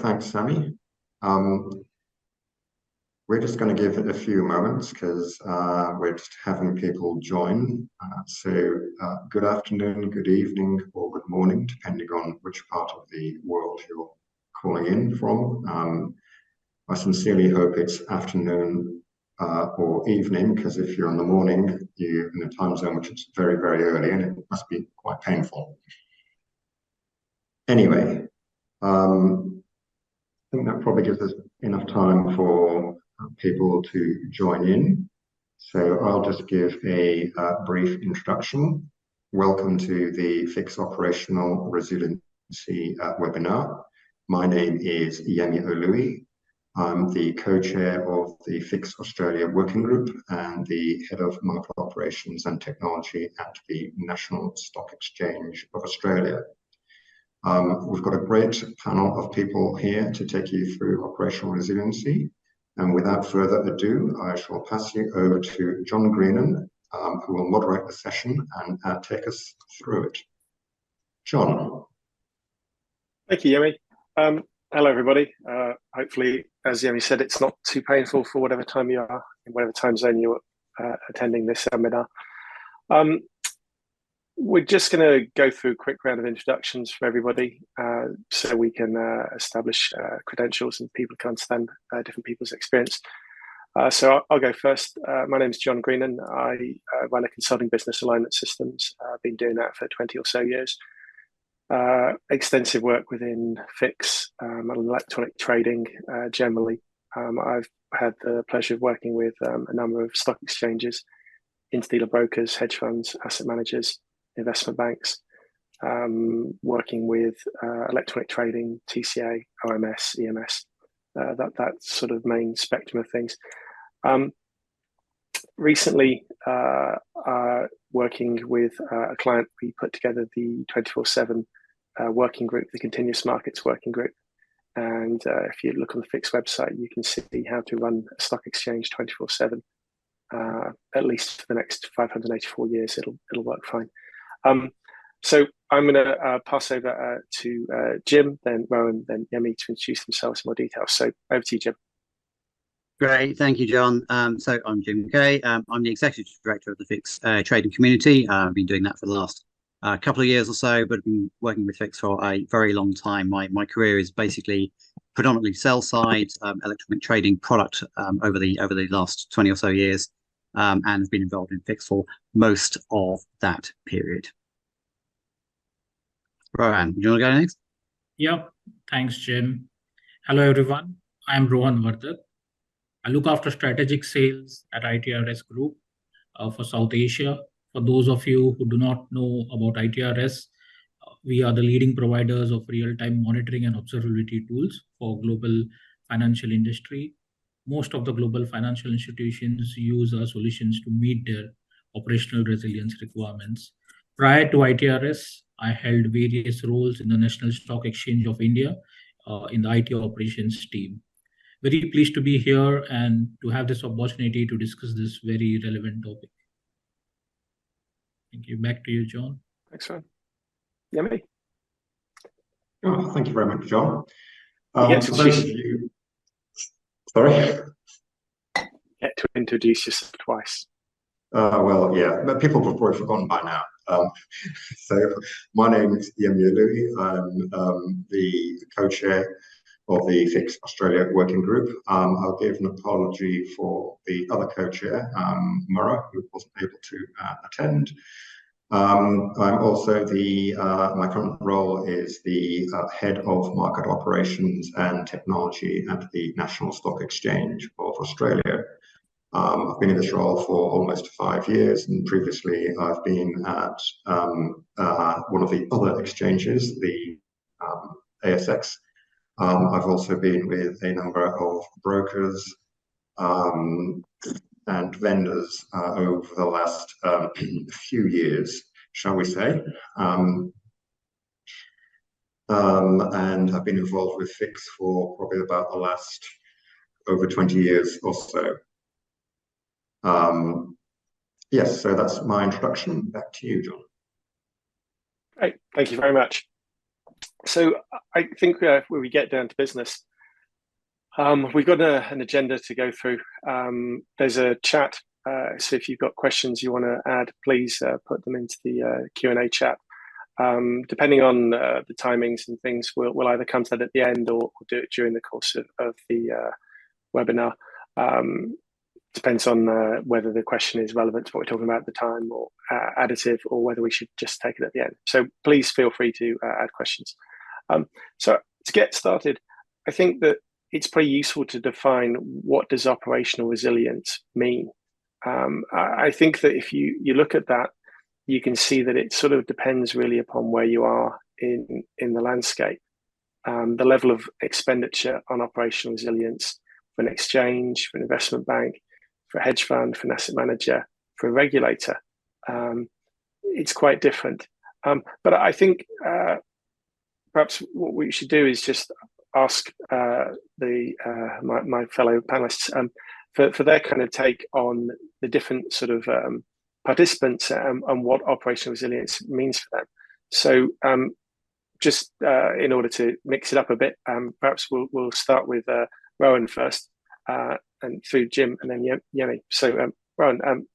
Thanks, Sammy. We're just going to give it a few moments because we're just having people join. Good afternoon, good evening, or good morning, depending on which part of the world you're calling in from. I sincerely hope it's afternoon or evening, because if you're in the morning, you're in a time zone which is very, very early, and it must be quite painful. Anyway, I think that probably gives us enough time for people to join in. So I'll just give a brief introduction. Welcome to the FIX Operational Resiliency webinar. My name is Yemi Oluyi. I'm the co-chair of the FIX Australia Working Group and the head of market operations and technology at the National Stock Exchange of Australia. We've got a great panel of people here to take you through operational resiliency. And without further ado, I shall pass you over to John Greenan, who will moderate the session and take us through it. John. Thank you, Yemi. Hello, everybody. Hopefully, as Yemi said, it's not too painful for whatever time you are, in whatever time zone you're attending this seminar. We're just going to go through a quick round of introductions for everybody so we can establish credentials and people can understand different people's experience. So I'll go first. My name is John Greenan. I run a consulting business, Alignment Systems. I've been doing that for 20 or so years. Extensive work within FIX and electronic trading generally. I've had the pleasure of working with a number of stock exchanges, interdealer brokers, hedge funds, asset managers, investment banks, working with electronic trading, TCA, OMS, EMS, that sort of main spectrum of things. Recently, working with a client, we put together the 24/7 working group, the Continuous Markets Working Group. And if you look on the FIX website, you can see how to run a stock exchange 24/7, at least for the next 584 years, it'll work fine. So I'm going to pass over to Jim, then Rowan, then Yemi to introduce themselves in more detail. So over to you, Jim. Great, thank you, John. So I'm Jim Kay. I'm the Executive Director of the FIX Trading Community. I've been doing that for the last couple of years or so, but I've been working with FIX for a very long time. My career is basically predominantly sell side electronic trading product over the last 20 or so years, and have been involved in FIX for most of that period. Rohan, do you want to go next? Yeah, thanks, Jim. Hello, everyone. I'm Rohan Vardhan. I look after strategic sales at ITRS Group for South Asia. For those of you who do not know about ITRS, we are the leading providers of real-time monitoring and observability tools for global financial industry. Most of the global financial institutions use our solutions to meet their operational resilience requirements. Prior to ITRS, I held various roles in the National Stock Exchange of India in the IT operations team. Very pleased to be here and to have this opportunity to discuss this very relevant topic. Thank you. Back to you, John. Thanks, Rowan. Yemi? Oh, thank you very much, John. For those of you... Sorry? Get to introduce yourself twice. Well, yeah, but people have probably forgotten by now. So my name is Yemi Oluyi. I'm the co-chair of the FIX Australia Working Group. I'll give an apology for the other co-chair, Murrah, who wasn't able to attend. I'm also my current role is the head of market operations and technology at the National Stock Exchange of Australia. I've been in this role for almost 5 years, and previously I've been at one of the other exchanges, the ASX. I've also been with a number of brokers and vendors over the last few years, shall we say. And I've been involved with FIX for probably about the last over 20 years or so. Yes, so that's my introduction. Back to you, John. Great, thank you very much. So I think when we get down to business, we've got an agenda to go through. There's a chat, so if you've got questions you want to add, please put them into the Q&A chat. Depending on the timings and things, we'll either come to that at the end or do it during the course of the webinar. Depends on whether the question is relevant to what we're talking about at the time, or additive, or whether we should just take it at the end. So please feel free to add questions. So to get started, I think that it's pretty useful to define what does operational resilience mean. I think that if you look at that, you can see that it sort of depends really upon where you are in the landscape. The level of expenditure on operational resilience for an exchange, for an investment bank, for a hedge fund, for an asset manager, for a regulator, it's quite different. But I think perhaps what we should do is just ask my fellow panelists for their kind of take on the different sort of participants and what operational resilience means for them. So just in order to mix it up a bit, perhaps we'll start with Rowan first, and through Jim, and then Yemi. So Rowan,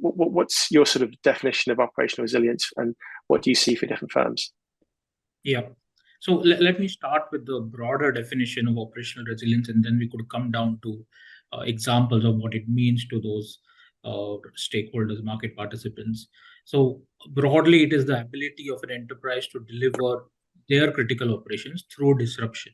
what's your sort of definition of operational resilience, and what do you see for different firms? Yeah. So let me start with the broader definition of operational resilience, and then we could come down to examples of what it means to those stakeholders, market participants. So broadly, it is the ability of an enterprise to deliver their critical operations through disruption.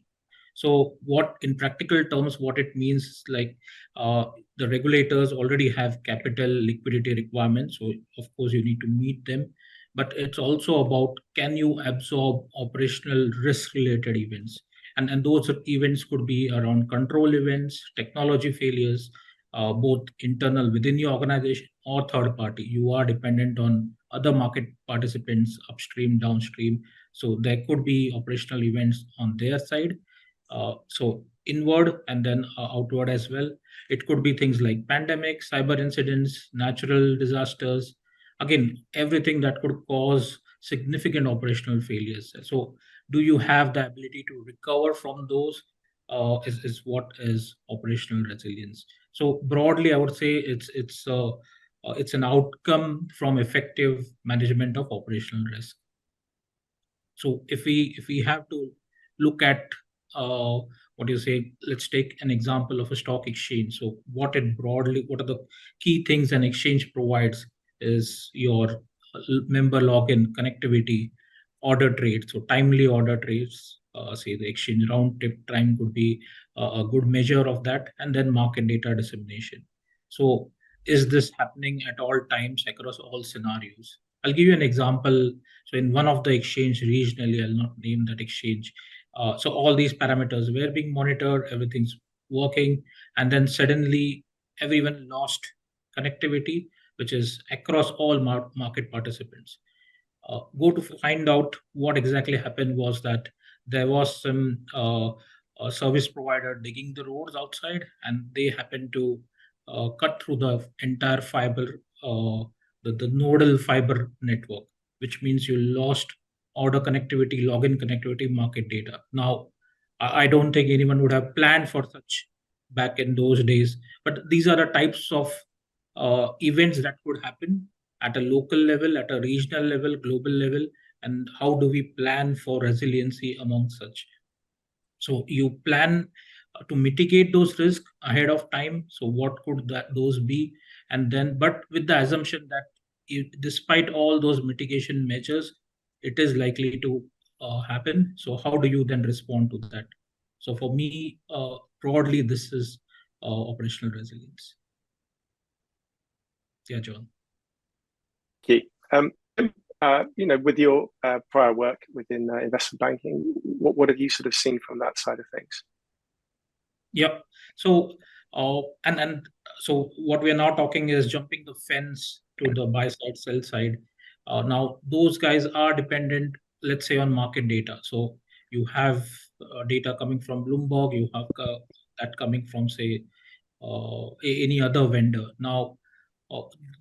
So what, in practical terms, what it means is like the regulators already have capital liquidity requirements. So of course you need to meet them, but it's also about, can you absorb operational risk related events? And those events could be around control events, technology failures, both internal within your organization or third party. You are dependent on other market participants upstream, downstream. So there could be operational events on their side. So inward and then outward as well. It could be things like pandemics, cyber incidents, natural disasters. Again, everything that could cause significant operational failures. So do you have the ability to recover from those? Is what is operational resilience. So broadly, I would say it's an outcome from effective management of operational risk. So if we have to look at what do you say, let's take an example of a stock exchange. So what are the key things an exchange provides is your member login, connectivity, order trades, so timely order trades. Say the exchange round trip time could be a good measure of that, and then market data dissemination. So is this happening at all times across all scenarios? I'll give you an example. So in one of the exchange regionally, I'll not name that exchange. So all these parameters were being monitored, everything's working, and then suddenly everyone lost connectivity, which is across all market participants. Go to find out what exactly happened was that there was some service provider digging the roads outside, and they happened to cut through the entire fiber, the nodal fiber network, which means you lost order connectivity, login connectivity, market data. Now, I don't think anyone would have planned for such back in those days, but these are the types of events that could happen at a local level, at a regional level, global level, and how do we plan for resiliency among such? So you plan to mitigate those risks ahead of time. So what could those be? And then, but with the assumption that despite all those mitigation measures, it is likely to happen. So how do you then respond to that? So for me, broadly, this is operational resilience. Yeah, John. Okay. With your prior work within investment banking, what have you sort of seen from that side of things? Yep. So so what we are now talking is jumping the fence to the buy side, sell side. Now those guys are dependent, let's say, on market data. So you have data coming from Bloomberg, you have that coming from, say, any other vendor. Now,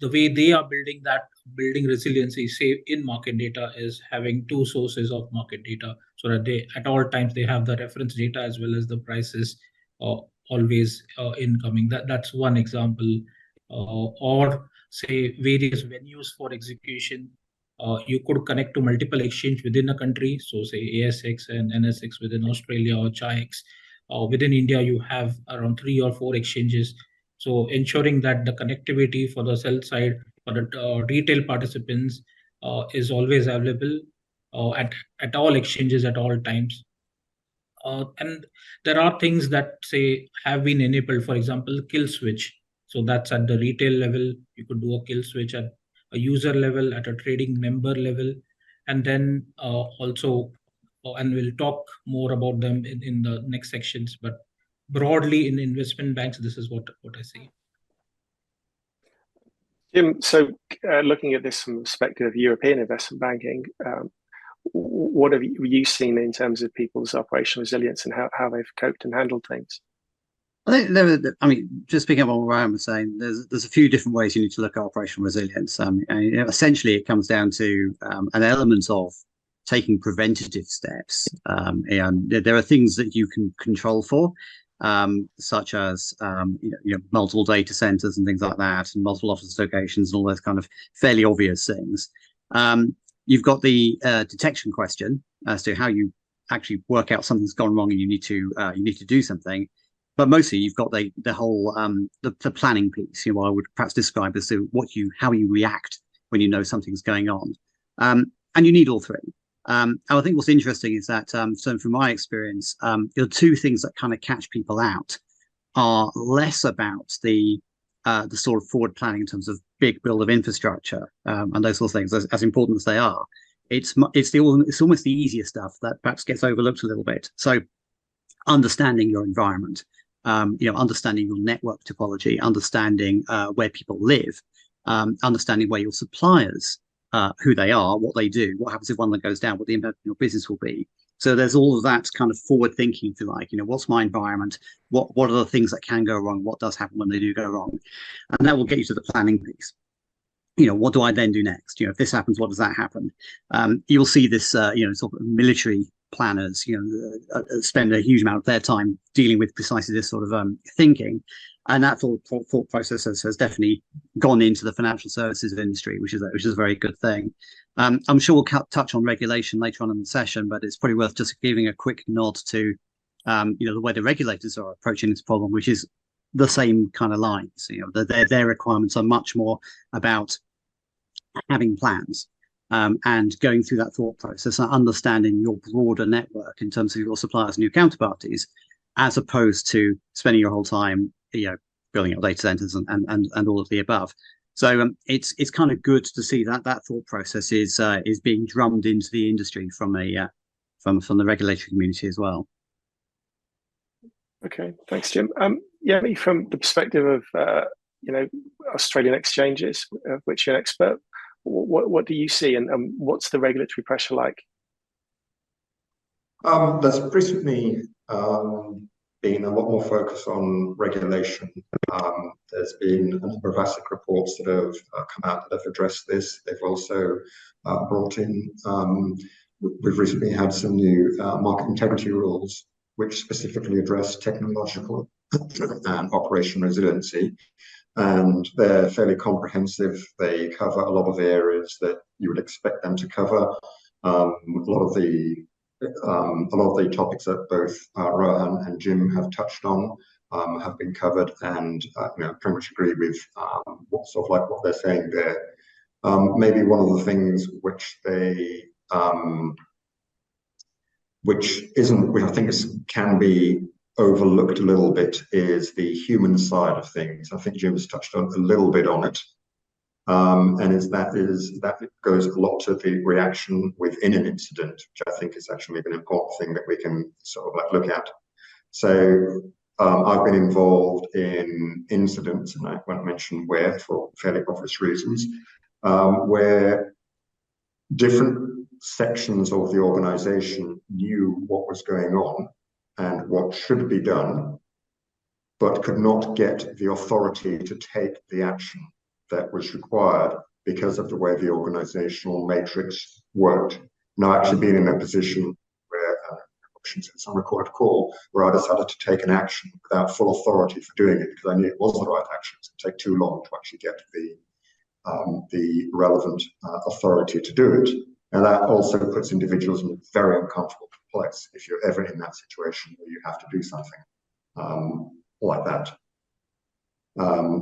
the way they are building that building resiliency, say in market data, is having two sources of market data so that they at all times they have the reference data as well as the prices always incoming. That's one example. Or say various venues for execution. You could connect to multiple exchange within a country. So say ASX and NSX within Australia or Chi-X. Within India, you have around 3 or 4 exchanges. So ensuring that the connectivity for the sell side, for the retail participants is always available at all exchanges at all times. And there are things that say have been enabled, for example, kill switch. So that's at the retail level. You could do a kill switch at a user level, at a trading member level, and then also, and we'll talk more about them in the next sections, but broadly in investment banks, this is what I see. Jim, so looking at this from the perspective of European investment banking, what have you seen in terms of people's operational resilience and how they've coped and handled things? I think just picking up on what Ryan was saying, there's a few different ways you need to look at operational resilience. Essentially, it comes down to an element of taking preventative steps. And there are things that you can control for, such as multiple data centers and things like that, and multiple office locations and all those kind of fairly obvious things. You've got the detection question as to how you actually work out something's gone wrong and you need to do something. But mostly you've got the whole the planning piece. I would perhaps describe as to how you react when you know something's going on, and you need all three. And I think what's interesting is that so from my experience, the two things that kind of catch people out are less about the sort of forward planning in terms of big build of infrastructure and those sorts of things, as important as they are. It's almost the easier stuff that perhaps gets overlooked a little bit. So understanding your environment, understanding your network topology, understanding where people live, understanding where your suppliers, who they are, what they do, what happens if one of them goes down, what the impact on your business will be. So there's all of that kind of forward thinking, if you like. What's my environment? What are the things that can go wrong? What does happen when they do go wrong? And that will get you to the planning piece. What do I then do next? If this happens, what does that happen? You'll see this, sort of military planners, spend a huge amount of their time dealing with precisely this sort of thinking. And that thought process has definitely gone into the financial services industry, which is a very good thing. I'm sure we'll touch on regulation later on in the session, but it's probably worth just giving a quick nod to the way the regulators are approaching this problem, which is the same kind of lines. Their requirements are much more about having plans and going through that thought process and understanding your broader network in terms of your suppliers and your counterparties, as opposed to spending your whole time building up data centers and all of the above. So it's kind of good to see that thought process is being drummed into the industry from the regulatory community as well. Okay, thanks, Jim. From the perspective of Australian exchanges, of which you're an expert, what do you see, and what's the regulatory pressure like? There's recently been a lot more focus on regulation. There's been a number of ASIC reports that have come out that have addressed this. They've also brought in, we've recently had some new market integrity rules, which specifically address technological and operational resiliency. And they're fairly comprehensive. They cover a lot of the areas that you would expect them to cover. A lot of the topics that both Rohan and Jim have touched on have been covered, and pretty much agree with what they're saying there. Maybe one of the things which I think can be overlooked a little bit is the human side of things. I think Jim has touched on a little bit on it. And that goes a lot to the reaction within an incident, which I think is actually an important thing that we can sort of look at. So I've been involved in incidents, and I won't mention where for fairly obvious reasons, where different sections of the organization knew what was going on and what should be done, but could not get the authority to take the action that was required because of the way the organizational matrix worked. Now, actually being in a position where, options in some recorded call, where I decided to take an action without full authority for doing it, because I knew it was the right action. It would take too long to actually get the relevant authority to do it. And that also puts individuals in a very uncomfortable place if you're ever in that situation where you have to do something like that.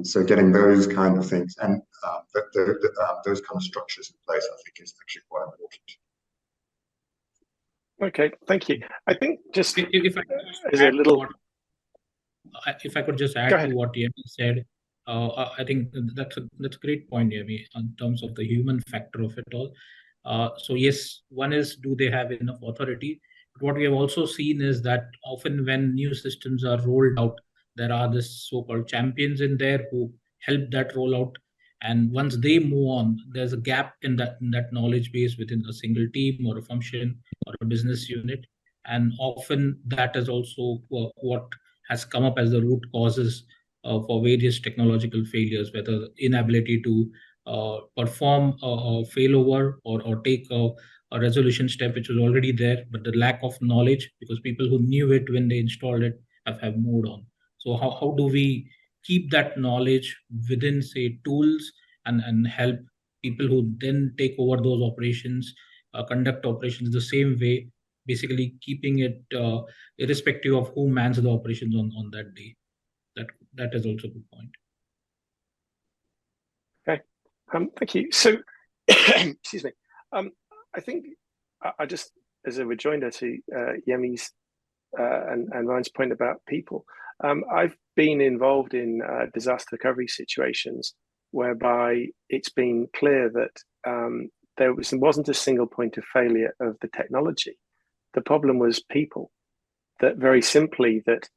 So getting those kind of things and those kind of structures in place, I think, is actually quite important. Okay, thank you. I think just if I could just add to what Yemi said, I think that's a great point, Yemi, in terms of the human factor of it all. So yes, one is, do they have enough authority? But what we have also seen is that often when new systems are rolled out, there are this so-called champions in there who help that rollout. And once they move on, there's a gap in that knowledge base within a single team or a function or a business unit. And often that is also what has come up as the root causes for various technological failures, whether inability to perform a failover or take a resolution step which was already there, but the lack of knowledge, because people who knew it when they installed it have moved on. So how do we keep that knowledge within, say, tools and help people who then take over those operations, conduct operations the same way, basically keeping it irrespective of who mans the operations on that day? That is also a good point. Okay, thank you. So, excuse me. I think I just, as a rejoinder to Yemi's and Ryan's point about people, I've been involved in disaster recovery situations whereby it's been clear that there wasn't a single point of failure of the technology. The problem was people. That very simply that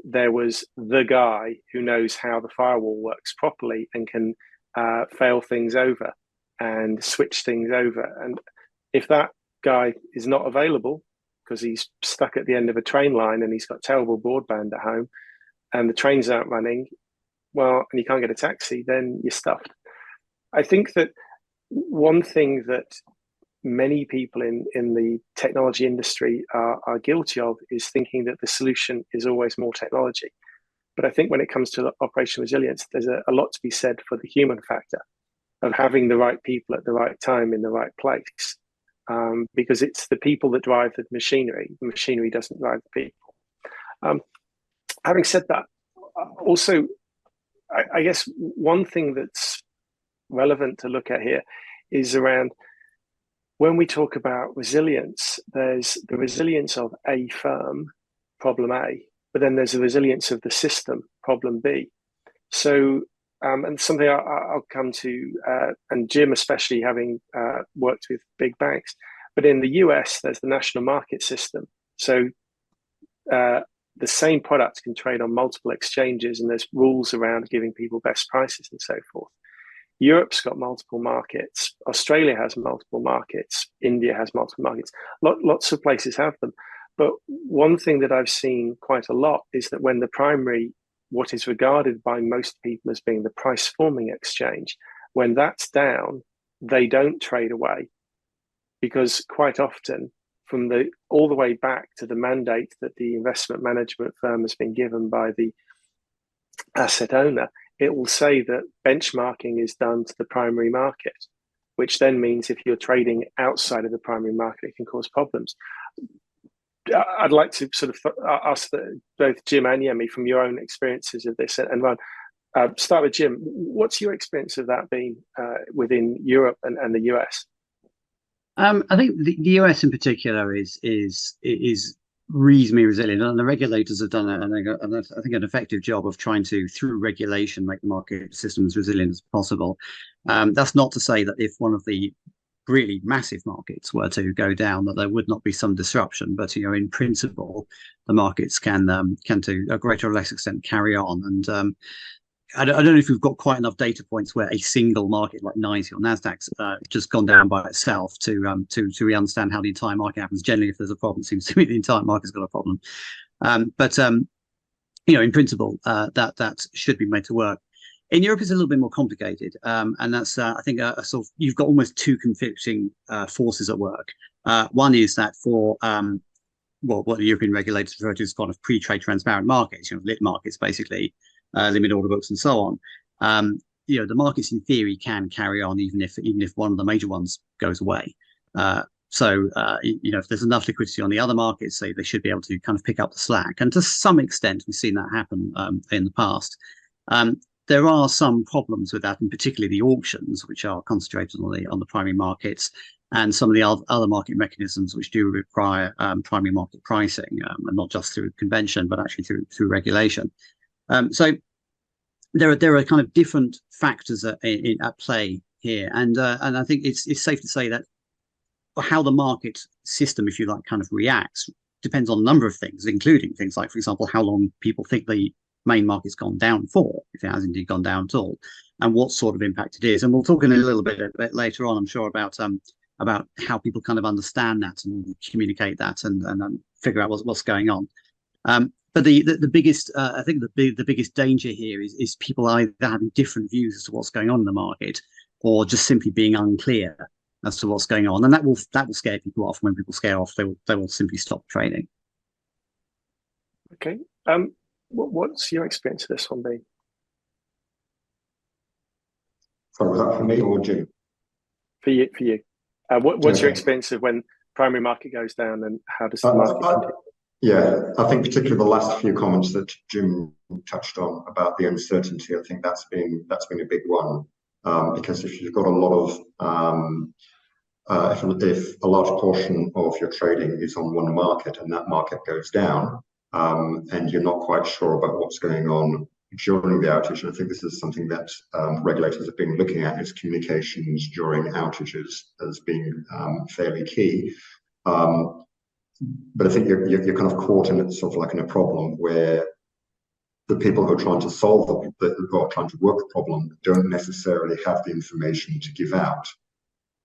there was the guy who knows how the firewall works properly and can fail things over and switch things over. And if that guy is not available because he's stuck at the end of a train line and he's got terrible broadband at home and the trains aren't running, well, and you can't get a taxi, then you're stuffed. I think that one thing that many people in the technology industry are guilty of is thinking that the solution is always more technology. But I think when it comes to operational resilience, there's a lot to be said for the human factor of having the right people at the right time in the right place. Because it's the people that drive the machinery doesn't drive the people. Having said that, also, I guess one thing that's relevant to look at here is around when we talk about resilience, there's the resilience of a firm, problem A, but then there's the resilience of the system, problem B. So, and something I'll come to, and Jim especially having worked with big banks, but in the US, there's the national market system. So the same product can trade on multiple exchanges and there's rules around giving people best prices and so forth. Europe's got multiple markets. Australia has multiple markets. India has multiple markets. Lots of places have them. But one thing that I've seen quite a lot is that when the primary, what is regarded by most people as being the price forming exchange, when that's down, they don't trade away. Because quite often, from all the way back to the mandate that the investment management firm has been given by the asset owner, it will say that benchmarking is done to the primary market, which then means if you're trading outside of the primary market, it can cause problems. I'd like to sort of ask both Jim and Yemi from your own experiences of this. And Ron, start with Jim. What's your experience of that been within Europe and the US? I think the US in particular is reasonably resilient, and the regulators have done I think an effective job of trying to, through regulation, make the market system as resilient as possible. That's not to say that if one of the really massive markets were to go down, that there would not be some disruption. But in principle, the markets can to a greater or less extent carry on. And I don't know if we've got quite enough data points where a single market like NYSE or Nasdaq's just gone down by itself to really understand how the entire market happens. Generally, if there's a problem, it seems to me the entire market's got a problem. But in principle, that should be made to work. In Europe, it's a little bit more complicated, and that's I think a sort of, you've got almost two conflicting forces at work. One is that for well, what the European regulators refer to as kind of pre-trade transparent markets, lit markets, basically, limit order books and so on. The markets in theory can carry on even if one of the major ones goes away. If there's enough liquidity on the other markets, they should be able to kind of pick up the slack. And to some extent, we've seen that happen in the past. There are some problems with that, and particularly the auctions, which are concentrated on the primary markets, and some of the other market mechanisms which do require primary market pricing, and not just through convention, but actually through regulation. So there are kind of different factors at play here, and I think it's safe to say that how the market system, if you like, kind of reacts depends on a number of things, including things like, for example, how long people think the main market's gone down for, if it has indeed gone down at all, and what sort of impact it is. And we'll talk in a little bit later on, I'm sure, about how people kind of understand that and communicate that and figure out what's going on. But the biggest, I think the biggest danger here is people either having different views as to what's going on in the market, or just simply being unclear as to what's going on, and that will scare people off. When people scare off, they will simply stop trading. Okay. What's your experience of this one been? Sorry, was that for me or Jim? For you. What's your experience of when primary market goes down, and how does the market? Yeah, I think particularly the last few comments that Jim touched on about the uncertainty, I think that's been a big one, because if you've got a lot of if a large portion of your trading is on one market and that market goes down, and you're not quite sure about what's going on during the outage, and I think this is something that regulators have been looking at, is communications during outages as being fairly key. But I think you're kind of caught in sort of like in a problem where the people who are trying to solve who are trying to work the problem don't necessarily have the information to give out.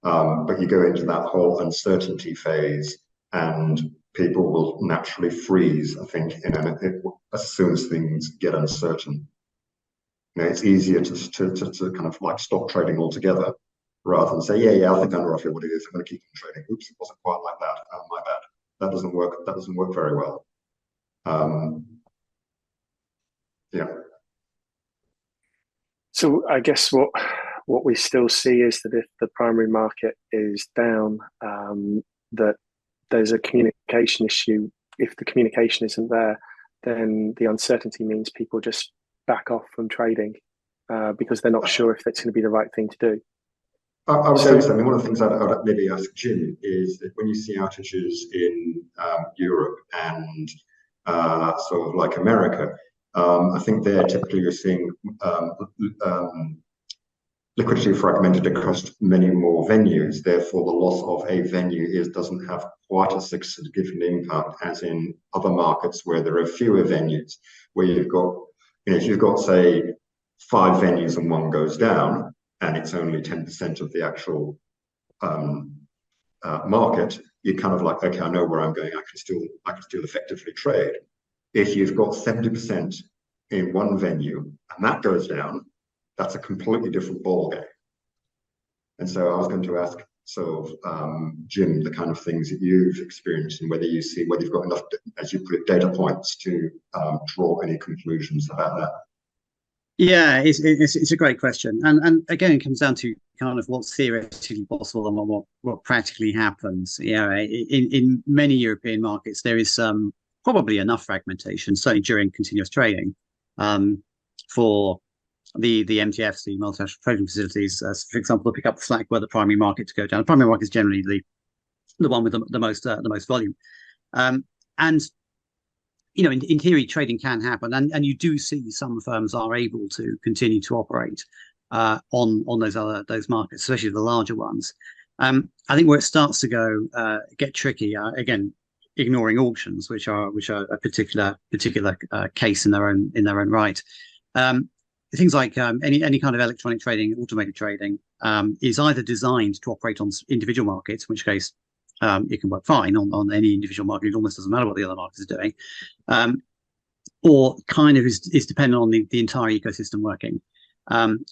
But you go into that whole uncertainty phase, and people will naturally freeze, I think, as soon as things get uncertain. It's easier to kind of like stop trading altogether, rather than say, yeah, I think I know roughly what it is, I'm going to keep on trading. Oops, it wasn't quite like that. Oh, my bad. That doesn't work very well. Yeah. So I guess what we still see is that if the primary market is down, that there's a communication issue. If the communication isn't there, then the uncertainty means people just back off from trading because they're not sure if that's going to be the right thing to do. I would say so. I mean, one of the things I'd maybe ask Jim is that when you see outages in Europe and sort of like America, I think there typically you're seeing liquidity fragmented across many more venues. Therefore, the loss of a venue doesn't have quite a significant impact as in other markets where there are fewer venues, where you've got, if you've got, say, 5 venues and one goes down, and it's only 10% of the actual market, you're kind of like, okay, I know where I'm going. I can still effectively trade. If you've got 70% in one venue and that goes down, that's a completely different ballgame. And so I was going to ask Jim, the kind of things that you've experienced, and whether you've got enough, as you put it, data points to draw any conclusions about that. Yeah, it's a great question, and again, it comes down to kind of what's theoretically possible and what practically happens. In many European markets, there is probably enough fragmentation, certainly during continuous trading, for the MTFs, the multinational trading facilities, for example, to pick up the slack where the primary market to go down. The primary market is generally the one with the most volume, and in theory, trading can happen, and you do see some firms are able to continue to operate on those markets, especially the larger ones. I think where it starts to get tricky, again, ignoring auctions, which are a particular case in their own right. Things like any kind of electronic trading, automated trading, is either designed to operate on individual markets, in which case it can work fine on any individual market. It almost doesn't matter what the other market is doing, or kind of is dependent on the entire ecosystem working.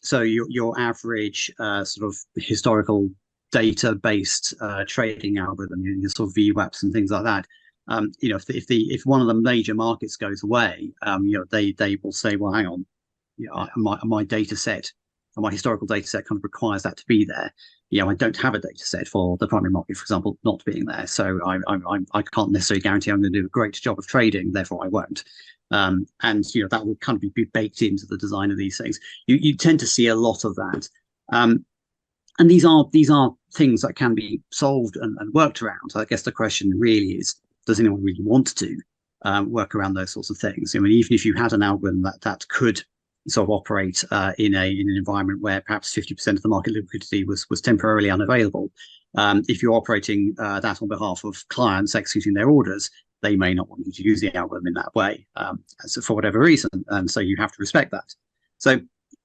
So your average sort of historical data-based trading algorithm, your sort of VWAPs and things like that. If one of the major markets goes away, they will say, well, hang on, my data set, my historical data set kind of requires that to be there. I don't have a data set for the primary market, for example, not being there. So I can't necessarily guarantee I'm going to do a great job of trading, therefore I won't. And that will kind of be baked into the design of these things. You tend to see a lot of that. And these are things that can be solved and worked around. I guess the question really is, does anyone really want to work around those sorts of things? I mean, even if you had an algorithm that could sort of operate in an environment where perhaps 50% of the market liquidity was temporarily unavailable, if you're operating that on behalf of clients executing their orders, they may not want you to use the algorithm in that way, for whatever reason, and so you have to respect that. So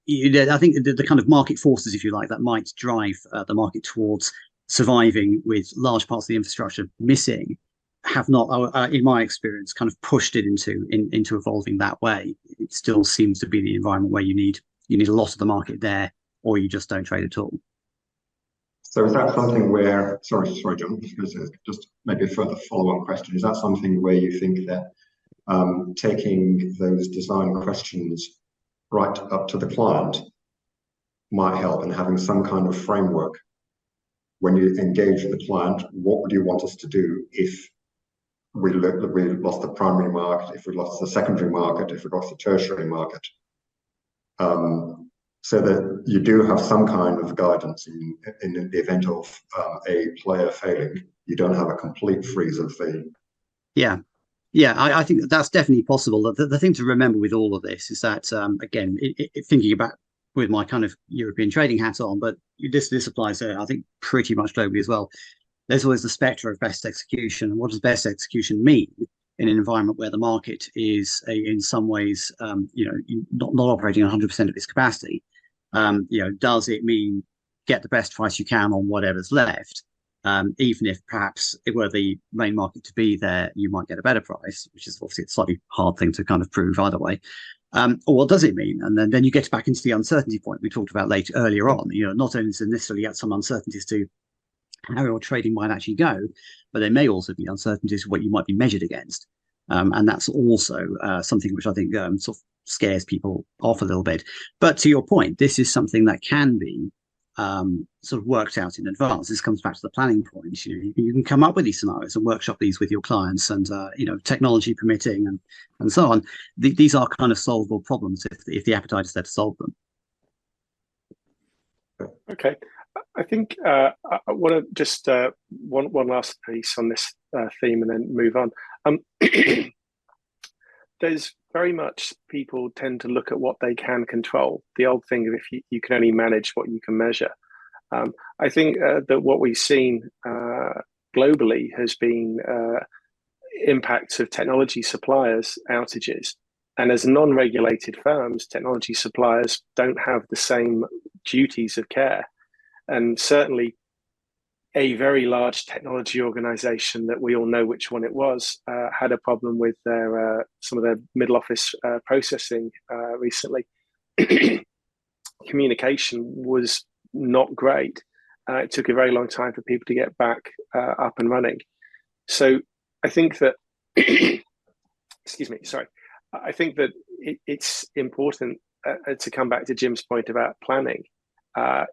I think the kind of market forces, if you like, that might drive the market towards surviving with large parts of the infrastructure missing, have not, in my experience, kind of pushed it into evolving that way. It still seems to be the environment where you need a lot of the market there, or you just don't trade at all. So is that something where, sorry, John, just maybe a further follow-up question. Is that something where you think that taking those design questions right up to the client might help, and having some kind of framework when you engage the client? What would you want us to do if we lost the primary market, if we lost the secondary market, if we lost the tertiary market? So that you do have some kind of guidance in the event of a player failing. You don't have a complete freeze of the... Yeah, I think that's definitely possible. The thing to remember with all of this is that, again, thinking about with my kind of European trading hat on, but this applies to, I think, pretty much globally as well. There's always the spectre of best execution. And what does best execution mean in an environment where the market is, in some ways, not operating 100% of its capacity? Does it mean get the best price you can on whatever's left? Even if perhaps it were the main market to be there, you might get a better price, which is obviously a slightly hard thing to kind of prove either way. Or what does it mean? And then you get back into the uncertainty point we talked about earlier on. Not only to necessarily get some uncertainties to how your trading might actually go, but there may also be uncertainties of what you might be measured against. And that's also something which I think sort of scares people off a little bit. But to your point, this is something that can be sort of worked out in advance. This comes back to the planning point. You can come up with these scenarios and workshop these with your clients, and technology permitting and so on. These are kind of solvable problems if the appetite is there to solve them. Okay, I think I want to just one last piece on this theme and then move on. There's very much people tend to look at what they can control. The old thing of if you can only manage what you can measure. I think that what we've seen globally has been impacts of technology suppliers' outages. And as non-regulated firms, technology suppliers don't have the same duties of care. And certainly a very large technology organization that we all know which one it was had a problem with some of their middle office processing recently. Communication was not great. It took a very long time for people to get back up and running. So I think that, excuse me, sorry. I think that it's important to come back to Jim's point about planning.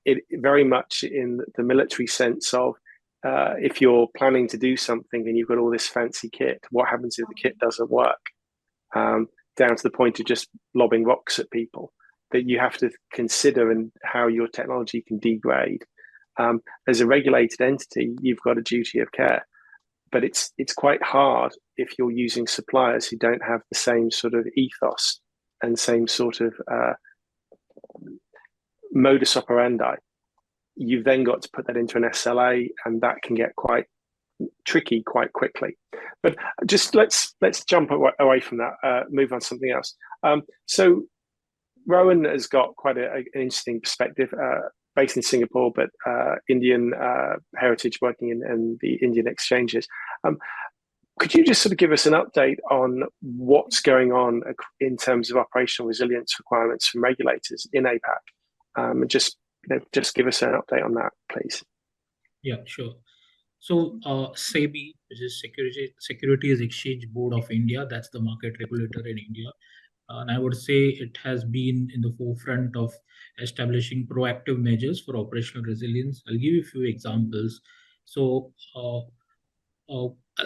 It very much in the military sense of if you're planning to do something and you've got all this fancy kit, what happens if the kit doesn't work? Down to the point of just lobbing rocks at people, that you have to consider and how your technology can degrade. As a regulated entity, you've got a duty of care, but it's quite hard if you're using suppliers who don't have the same sort of ethos and same sort of modus operandi. You've then got to put that into an SLA, and that can get quite tricky quite quickly. But just let's jump away from that, move on to something else. So Rowan has got quite an interesting perspective, based in Singapore, but Indian heritage, working in the Indian exchanges. Could you just sort of give us an update on what's going on in terms of operational resilience requirements from regulators in APAC? And just give us an update on that, please. Yeah, sure. So SEBI, which is Securities Exchange Board of India, that's the market regulator in India. And I would say it has been in the forefront of establishing proactive measures for operational resilience. I'll give you a few examples. So,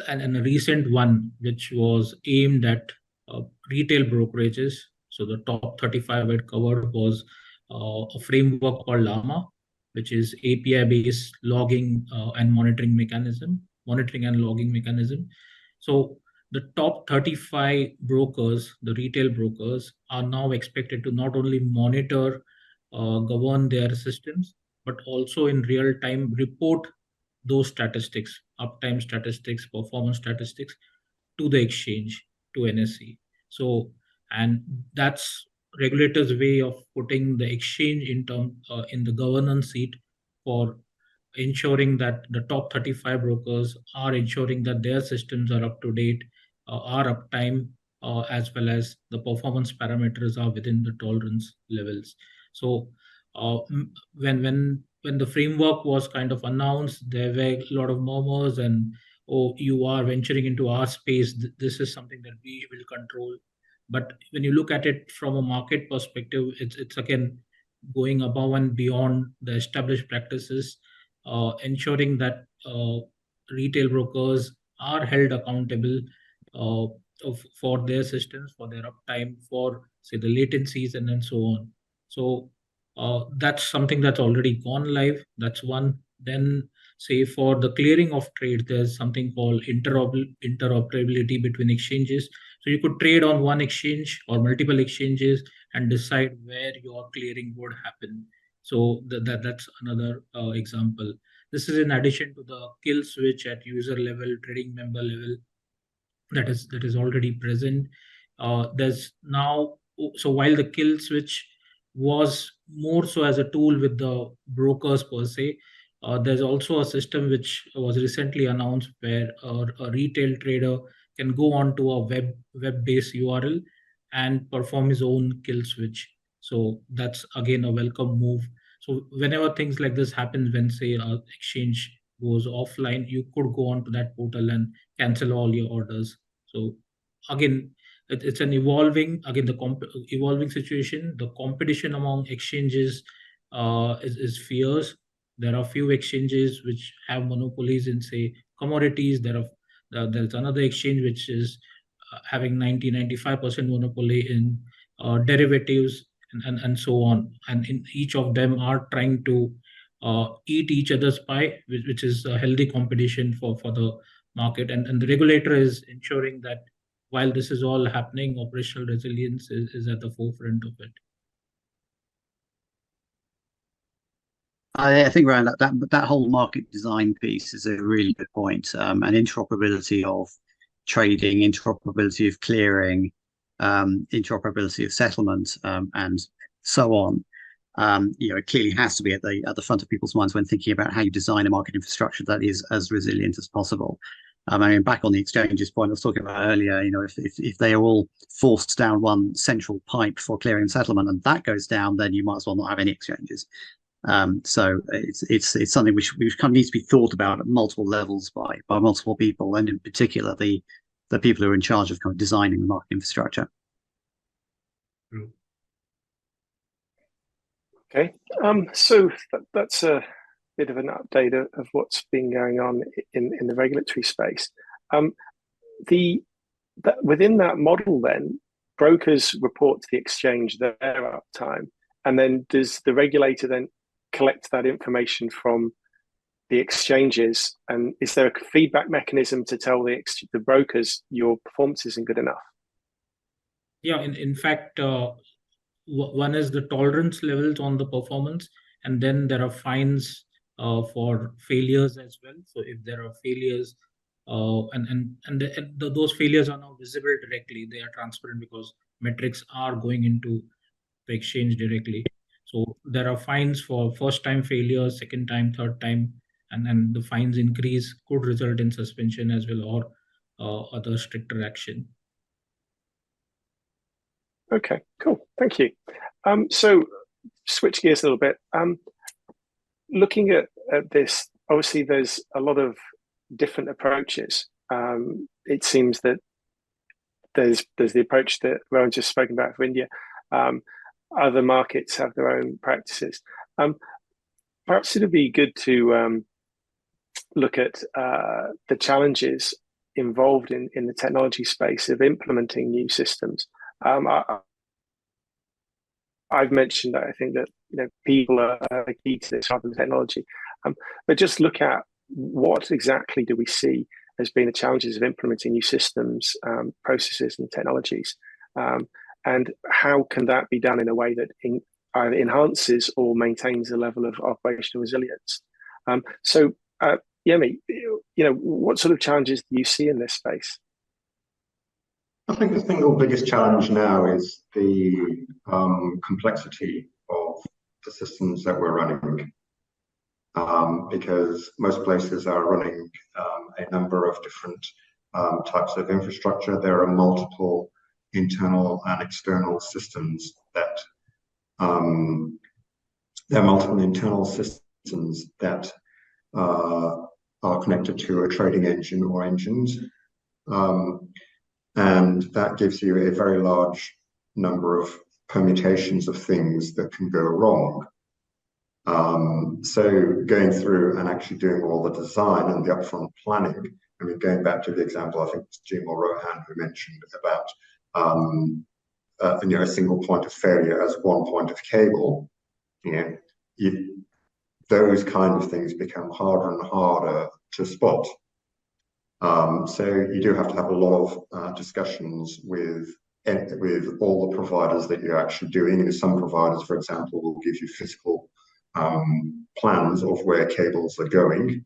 and a recent one, which was aimed at retail brokerages. So the top 35 it covered was a framework called Llama, which is API-based logging and monitoring and logging mechanism. So the top 35 brokers, the retail brokers, are now expected to not only monitor, govern their systems, but also in real time report those statistics, uptime statistics, performance statistics, to the exchange, to NSE. So, and that's regulators' way of putting the exchange in the governance seat for ensuring that the top 35 brokers are ensuring that their systems are up to date, are uptime, as well as the performance parameters are within the tolerance levels. So when the framework was kind of announced, there were a lot of murmurs and, oh, you are venturing into our space. This is something that we will control. But when you look at it from a market perspective, it's again going above and beyond the established practices, ensuring that retail brokers are held accountable for their systems, for their uptime, for say the latencies, and then so on. So that's something that's already gone live. That's one. Then say for the clearing of trade, there's something called interoperability between exchanges. So you could trade on one exchange or multiple exchanges and decide where your clearing would happen. So that's another example. This is in addition to the kill switch at user level, trading member level, that is already present. There's now, so while the kill switch was more so as a tool with the brokers per se, there's also a system which was recently announced where a retail trader can go onto a web-based URL and perform his own kill switch. So that's again a welcome move. So whenever things like this happen, when say an exchange goes offline, you could go onto that portal and cancel all your orders. So again, it's an evolving situation. The competition among exchanges is fierce. There are few exchanges which have monopolies in say commodities. There's another exchange which is having 95% monopoly in derivatives and so on. And in each of them are trying to eat each other's pie, which is a healthy competition for the market. And the regulator is ensuring that while this is all happening, operational resilience is at the forefront of it. I think, Ryan, that whole market design piece is a really good point. And interoperability of trading, interoperability of clearing, interoperability of settlement, and so on. It clearly has to be at the front of people's minds when thinking about how you design a market infrastructure that is as resilient as possible. I mean, back on the exchanges point I was talking about earlier, if they are all forced down one central pipe for clearing and settlement, and that goes down, then you might as well not have any exchanges. So it's something which kind of needs to be thought about at multiple levels by multiple people, and in particular the people who are in charge of kind of designing the market infrastructure. Okay, so that's a bit of an update of what's been going on in the regulatory space. Within that model, then brokers report to the exchange their uptime, and then does the regulator then collect that information from the exchanges? And is there a feedback mechanism to tell the brokers your performance isn't good enough? Yeah, in fact, one is the tolerance levels on the performance, and then there are fines for failures as well. So if there are failures, those failures are now visible directly, they are transparent because metrics are going into the exchange directly. So there are fines for first time failures, second time, third time, and then the fines increase could result in suspension as well, or other stricter action. Okay, cool. Thank you. So switch gears a little bit. Looking at this, obviously there's a lot of different approaches. It seems that there's the approach that Rowan just spoken about for India. Other markets have their own practices. Perhaps it'd be good to look at the challenges involved in the technology space of implementing new systems. I've mentioned that I think that people are key to this rather than technology, but just look at what exactly do we see as being the challenges of implementing new systems, processes, and technologies, and how can that be done in a way that either enhances or maintains a level of operational resilience. So, Yemi, what sort of challenges do you see in this space? I think the single biggest challenge now is the complexity of the systems that we're running, because most places are running a number of different types of infrastructure. There are multiple internal and external systems that are connected to a trading engine or engines. And that gives you a very large number of permutations of things that can go wrong. So going through and actually doing all the design and the upfront planning, I mean, going back to the example, I think it's Jim or Rohan who mentioned about a single point of failure as one point of cable. Those kind of things become harder and harder to spot. So you do have to have a lot of discussions with all the providers that you're actually doing. And some providers, for example, will give you physical plans of where cables are going.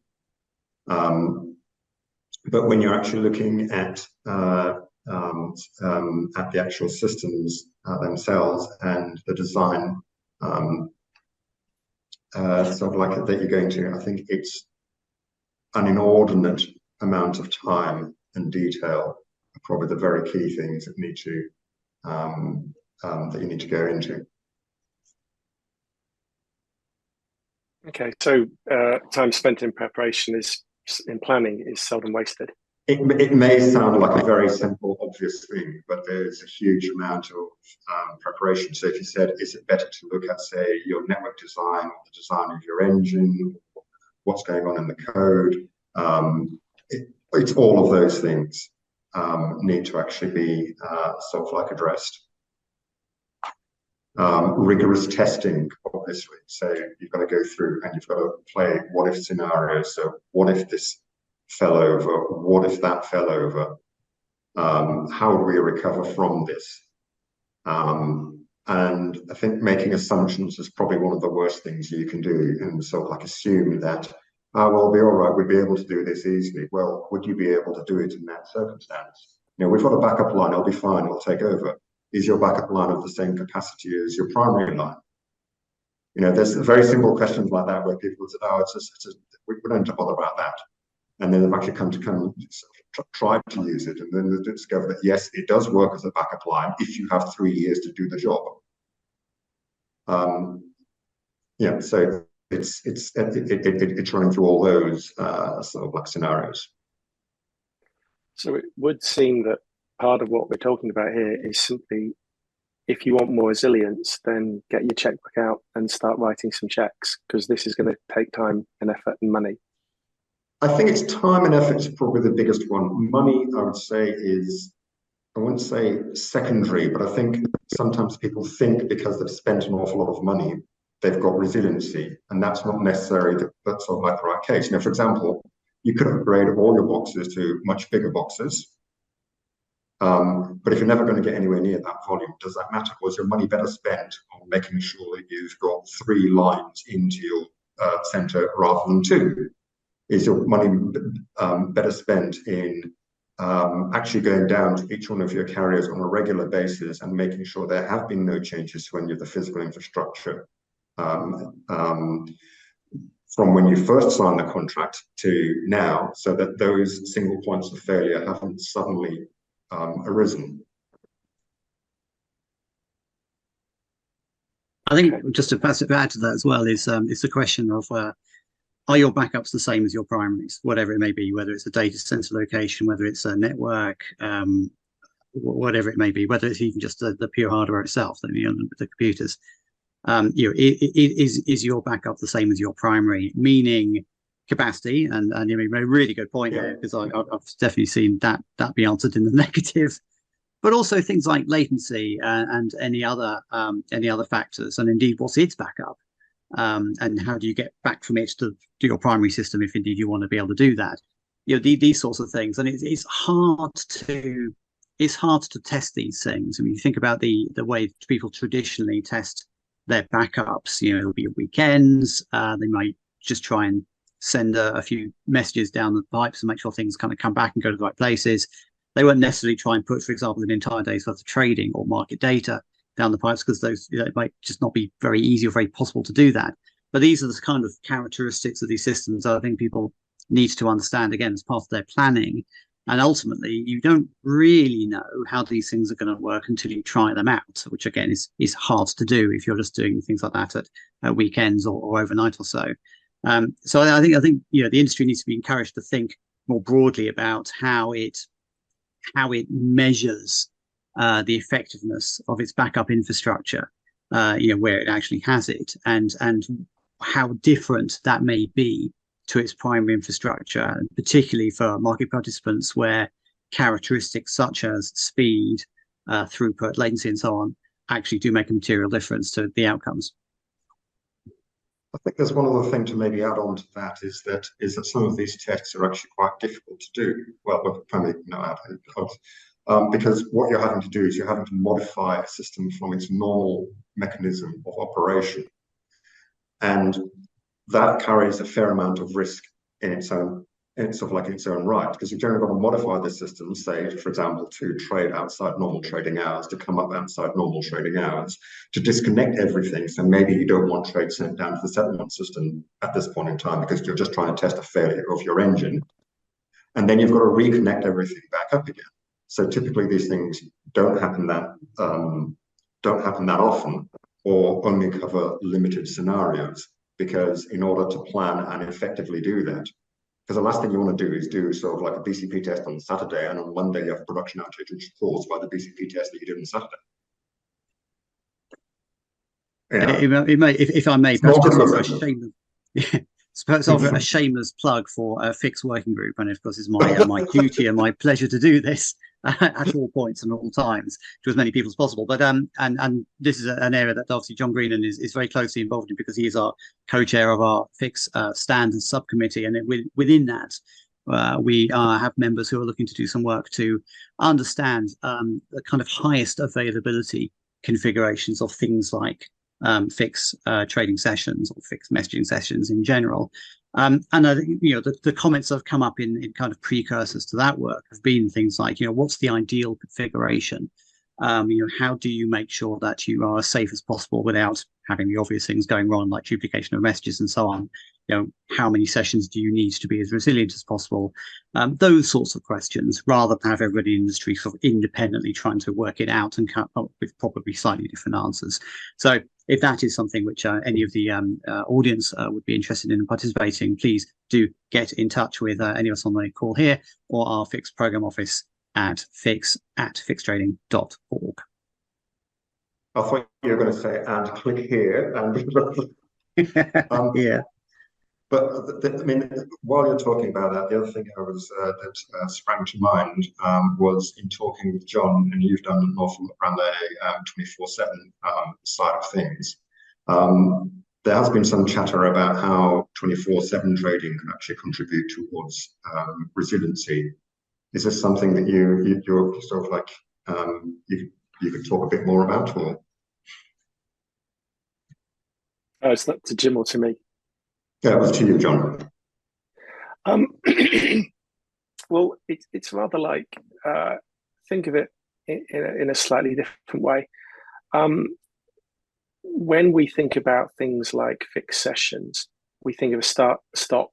But when you're actually looking at the actual systems themselves and the design, sort of like that you're going to, I think it's an inordinate amount of time and detail are probably the very key things that need to that you need to go into. Okay, so time spent in preparation in planning is seldom wasted. It may sound like a very simple, obvious thing, but there's a huge amount of preparation. So if you said, is it better to look at, say, your network design or the design of your engine, what's going on in the code? It's all of those things need to actually be sort of like addressed. Rigorous testing, obviously. So you've got to go through and you've got to play what if scenarios. So what if this fell over? What if that fell over? How do we recover from this? And I think making assumptions is probably one of the worst things you can do, and sort of like assume that, we'll be all right, we'd be able to do this easily. Well, would you be able to do it in that circumstance? We've got a backup line, it'll be fine, it'll take over. Is your backup line of the same capacity as your primary line? There's very simple questions like that where people say, oh, we don't have to bother about that. And then they've actually tried to use it, and then they discover that yes, it does work as a backup line if you have 3 years to do the job. So it's running through all those sort of like scenarios. So it would seem that part of what we're talking about here is simply, if you want more resilience, then get your checkbook out and start writing some checks, because this is going to take time and effort and money. I think it's time and effort is probably the biggest one. Money, I would say, I wouldn't say secondary, but I think sometimes people think because they've spent an awful lot of money, they've got resiliency, and that's not necessarily that's sort of like the right case. For example, you could upgrade all your boxes to much bigger boxes, but if you're never going to get anywhere near that volume, does that matter? Was your money better spent on making sure that you've got 3 lines into your center rather than 2? Is your money better spent in actually going down to each one of your carriers on a regular basis and making sure there have been no changes to any of the physical infrastructure? from when you first signed the contract to now, so that those single points of failure haven't suddenly arisen? I think just to add to that as well is it's the question of are your backups the same as your primaries, whatever it may be, whether it's a data center location, whether it's a network, whatever it may be, whether it's even just the pure hardware itself, the computers. Is your backup the same as your primary, meaning capacity? And you made a really good point there, because I've definitely seen that be answered in the negative. But also things like latency and any other factors, and indeed what's its backup, and how do you get back from it to your primary system if indeed you want to be able to do that. These sorts of things, and it's hard to test these things. I mean, you think about the way people traditionally test their backups. It'll be weekends. They might just try and send a few messages down the pipes and make sure things kind of come back and go to the right places. They won't necessarily try and put, for example, an entire day's worth of trading or market data down the pipes, because those it might just not be very easy or very possible to do that. But these are the kind of characteristics of these systems that I think people need to understand, again, as part of their planning. And ultimately, you don't really know how these things are going to work until you try them out, which again is hard to do if you're just doing things like that at weekends or overnight or so. So I think the industry needs to be encouraged to think more broadly about how it measures the effectiveness of its backup infrastructure, where it actually has it, and how different that may be to its primary infrastructure, and particularly for market participants where characteristics such as speed, throughput, latency, and so on actually do make a material difference to the outcomes. I think there's one other thing to maybe add on to that is that some of these tests are actually quite difficult to do. Well, probably not because what you're having to do is you're having to modify a system from its normal mechanism of operation, and that carries a fair amount of risk in its own right, because you've generally got to modify the system, say, for example, to trade outside normal trading hours, to come up outside normal trading hours, to disconnect everything. So maybe you don't want trade sent down to the settlement system at this point in time because you're just trying to test a failure of your engine. And then you've got to reconnect everything back up again. So typically these things don't happen that often, or only cover limited scenarios, because in order to plan and effectively do that, because the last thing you want to do is do sort of like a BCP test on Saturday, and on Monday you have a production outage which is caused by the BCP test that you did on Saturday. It may, if I may, perhaps just offer a shameless plug for a fixed working group, and of course it's my duty and my pleasure to do this at all points and all times to as many people as possible. But and this is an area that obviously John Greenan is very closely involved in, because he is our co-chair of our fixed standards subcommittee, and within that we have members who are looking to do some work to understand the kind of highest availability configurations of things like fixed trading sessions or fixed messaging sessions in general. And I think the comments that have come up in kind of precursors to that work have been things like, what's the ideal configuration? How do you make sure that you are as safe as possible without having the obvious things going wrong, like duplication of messages and so on? How many sessions do you need to be as resilient as possible? Those sorts of questions, rather than have everybody in the industry sort of independently trying to work it out and come up with probably slightly different answers. So if that is something which any of the audience would be interested in participating, please do get in touch with any of us on the call here, or our fixed program office at fix@fixtrading.org. I thought you were going to say, and click here. And yeah. But I mean, while you're talking about that, the other thing that sprang to mind was in talking with John, and you've done an awful lot around the 24/7 side of things. There has been some chatter about how 24/7 trading can actually contribute towards resiliency. Is this something that you're sort of like you could talk a bit more about, or? It's not to Jim or to me. Yeah, it was to you, John. Well, it's rather like, think of it in a slightly different way. When we think about things like fixed sessions, we think of a start, stop,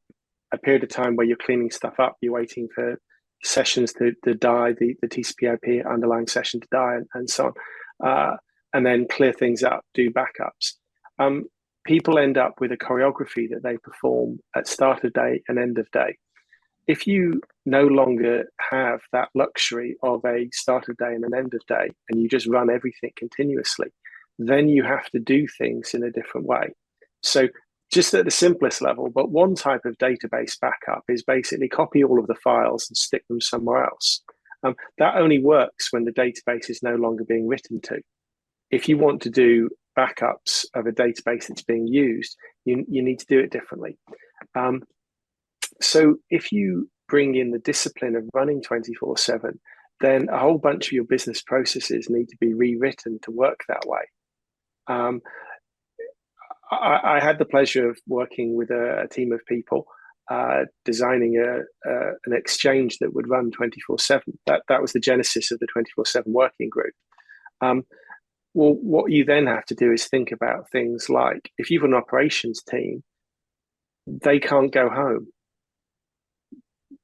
a period of time where you're cleaning stuff up, you're waiting for sessions to die, the TCP/IP underlying session to die, and so on, and then clear things up, do backups. People end up with a choreography that they perform at start of day and end of day. If you no longer have that luxury of a start of day and an end of day, and you just run everything continuously, then you have to do things in a different way. So just at the simplest level, but one type of database backup is basically copy all of the files and stick them somewhere else. That only works when the database is no longer being written to. If you want to do backups of a database that's being used, you need to do it differently. So if you bring in the discipline of running 24/7, then a whole bunch of your business processes need to be rewritten to work that way. I had the pleasure of working with a team of people designing an exchange that would run 24/7. That was the genesis of the 24/7 working group. Well, what you then have to do is think about things like, if you've an operations team, they can't go home.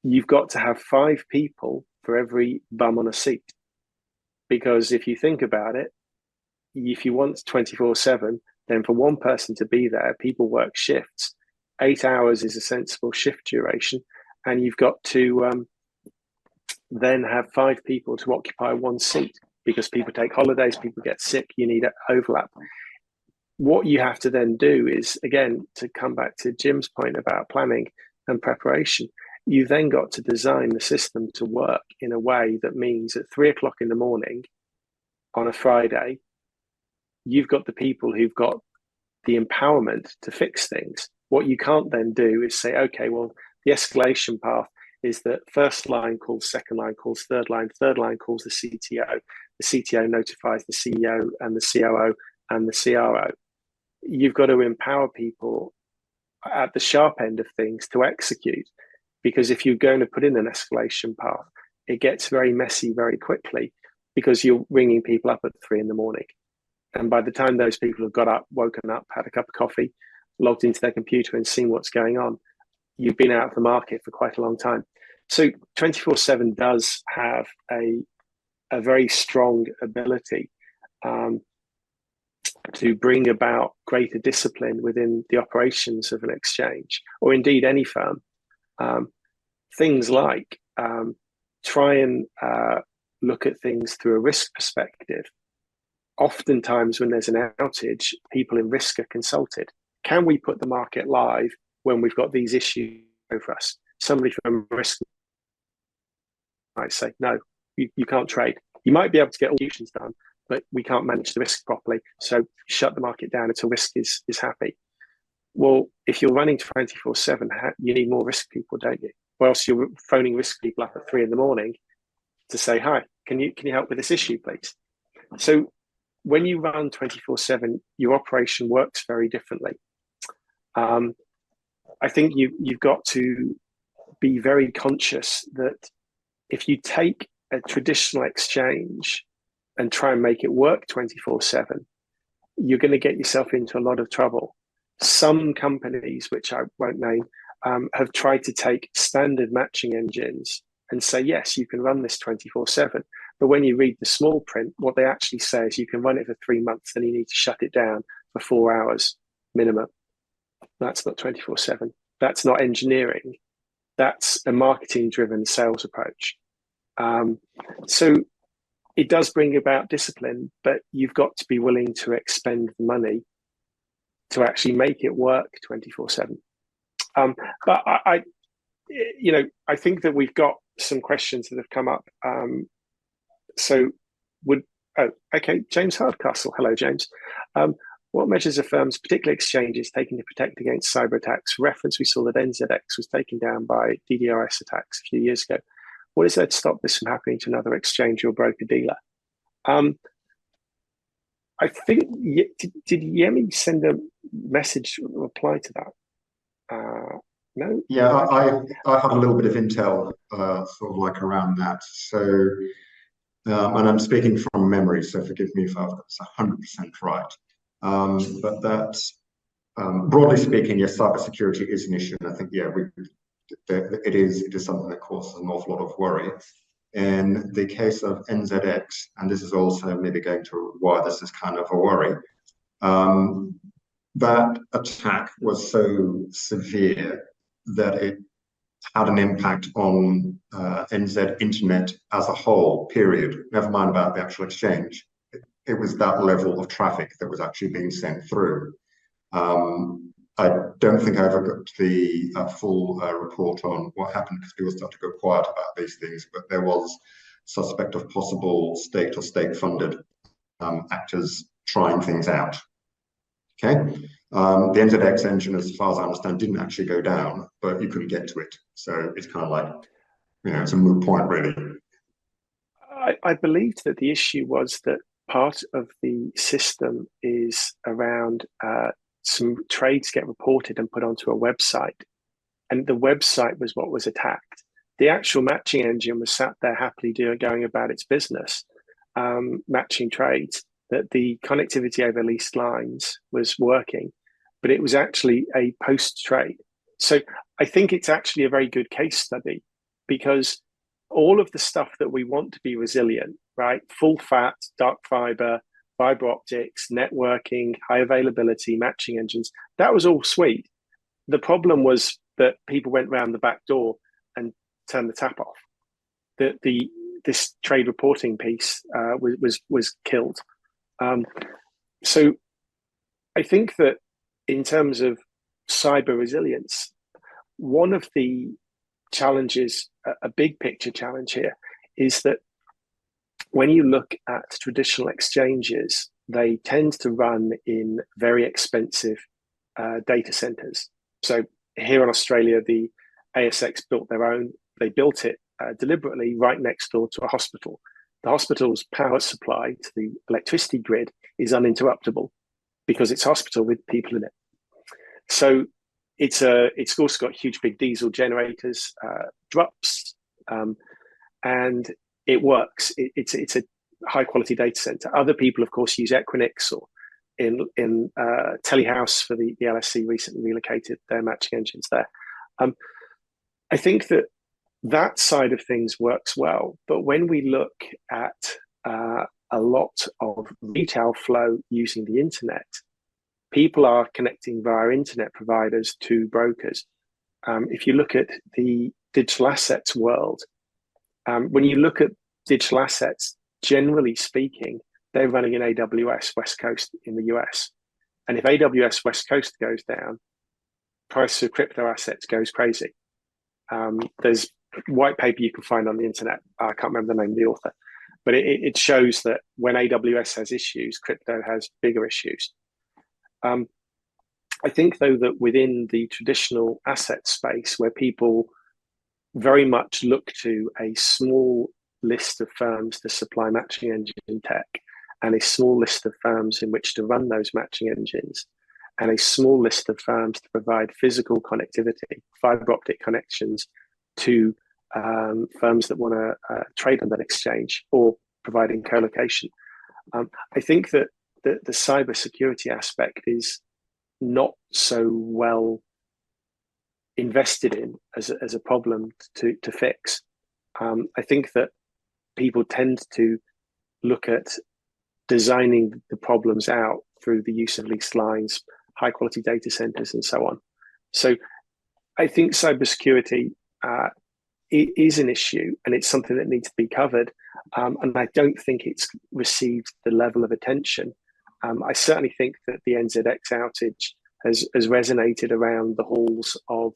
You've got to have 5 people for every bum on a seat. Because if you think about it, if you want 24/7, then for one person to be there, people work shifts. 8 hours is a sensible shift duration. And you've got to then have 5 people to occupy one seat, because people take holidays, people get sick, you need overlap. What you have to then do is, again, to come back to Jim's point about planning and preparation, you then got to design the system to work in a way that means at 3 o'clock in the morning on a Friday, you've got the people who've got the empowerment to fix things. What you can't then do is say, okay, well, the escalation path is that first line calls, second line calls, third line calls the CTO. The CTO notifies the CEO and the COO and the CRO. You've got to empower people at the sharp end of things to execute, because if you're going to put in an escalation path, it gets very messy very quickly, because you're ringing people up at 3 in the morning. And by the time those people have got up, woken up, had a cup of coffee, logged into their computer and seen what's going on, you've been out of the market for quite a long time. So 24/7 does have a very strong ability to bring about greater discipline within the operations of an exchange, or indeed any firm. Things like try and look at things through a risk perspective. Oftentimes when there's an outage, people in risk are consulted. Can we put the market live when we've got these issues over us? Somebody from risk might say, no, you can't trade. You might be able to get all solutions done, but we can't manage the risk properly. So shut the market down until risk is happy. Well, if you're running 24/7, you need more risk people, don't you? Or else you're phoning risk people up at 3 in the morning to say, hi, can you help with this issue, please? So when you run 24/7, your operation works very differently. I think you've got to be very conscious that if you take a traditional exchange and try and make it work 24/7, you're going to get yourself into a lot of trouble. Some companies, which I won't name, have tried to take standard matching engines and say, yes, you can run this 24/7. But when you read the small print, what they actually say is you can run it for 3 months, then you need to shut it down for 4 hours minimum. That's not 24/7. That's not engineering. That's a marketing-driven sales approach. So it does bring about discipline, but you've got to be willing to expend the money to actually make it work 24/7. But I think that we've got some questions that have come up. James Hardcastle. Hello, James. What measures are firms, particularly exchanges, taking to protect against cyber attacks? For reference, we saw that NZX was taken down by DDoS attacks a few years ago. What is there to stop this from happening to another exchange or broker-dealer? I think, did Yemi send a message reply to that? No? Yeah, I have a little bit of intel sort of like around that. So, and I'm speaking from memory, so forgive me if that's 100% right. But that broadly speaking, yes, cybersecurity is an issue, and I think it is something that causes an awful lot of worry. In the case of NZX, and this is also maybe going to why this is kind of a worry, that attack was so severe that it had an impact on NZ Internet as a whole, period. Never mind about the actual exchange. It was that level of traffic that was actually being sent through. I don't think I ever got the full report on what happened because people start to go quiet about these things, but there was suspect of possible state or state-funded actors trying things out. Okay, the NZX engine, as far as I understand, didn't actually go down, but you couldn't get to it. So it's kind of like, it's a moot point, really. I believed that the issue was that part of the system is around some trades get reported and put onto a website, and the website was what was attacked. The actual matching engine was sat there happily going about its business, matching trades. That the connectivity over leased lines was working, but it was actually a post-trade. So I think it's actually a very good case study, because all of the stuff that we want to be resilient, right? Full fat, dark fiber optics, networking, high availability, matching engines, that was all sweet. The problem was that people went round the back door and turned the tap off. This trade reporting piece was killed. So I think that in terms of cyber resilience, one of the challenges, a big picture challenge here, is that when you look at traditional exchanges, they tend to run in very expensive data centers. So here in Australia, the ASX built their own. They built it deliberately right next door to a hospital. The hospital's power supply to the electricity grid is uninterruptible because it's a hospital with people in it. So it's also got huge big diesel generators, DRUPs, and it works. It's a high quality data center. Other people, of course, use Equinix, or in Telehouse for the LSE recently relocated their matching engines there. I think that side of things works well, but when we look at a lot of retail flow using the internet, people are connecting via internet providers to brokers. If you look at the digital assets world, when you look at digital assets, generally speaking, they're running in AWS West Coast in the US. And if AWS West Coast goes down, price of crypto assets goes crazy. There's white paper you can find on the internet. I can't remember the name of the author, but it shows that when AWS has issues, crypto has bigger issues. I think, though, that within the traditional asset space, where people very much look to a small list of firms to supply matching engine tech, and a small list of firms in which to run those matching engines, and a small list of firms to provide physical connectivity, fiber optic connections to firms that want to trade on that exchange or providing co-location. I think that the cybersecurity aspect is not so well invested in as a problem to fix. I think that people tend to look at designing the problems out through the use of leased lines, high quality data centers, and so on. So I think cybersecurity is an issue, and it's something that needs to be covered. And I don't think it's received the level of attention. I certainly think that the NZX outage has resonated around the halls of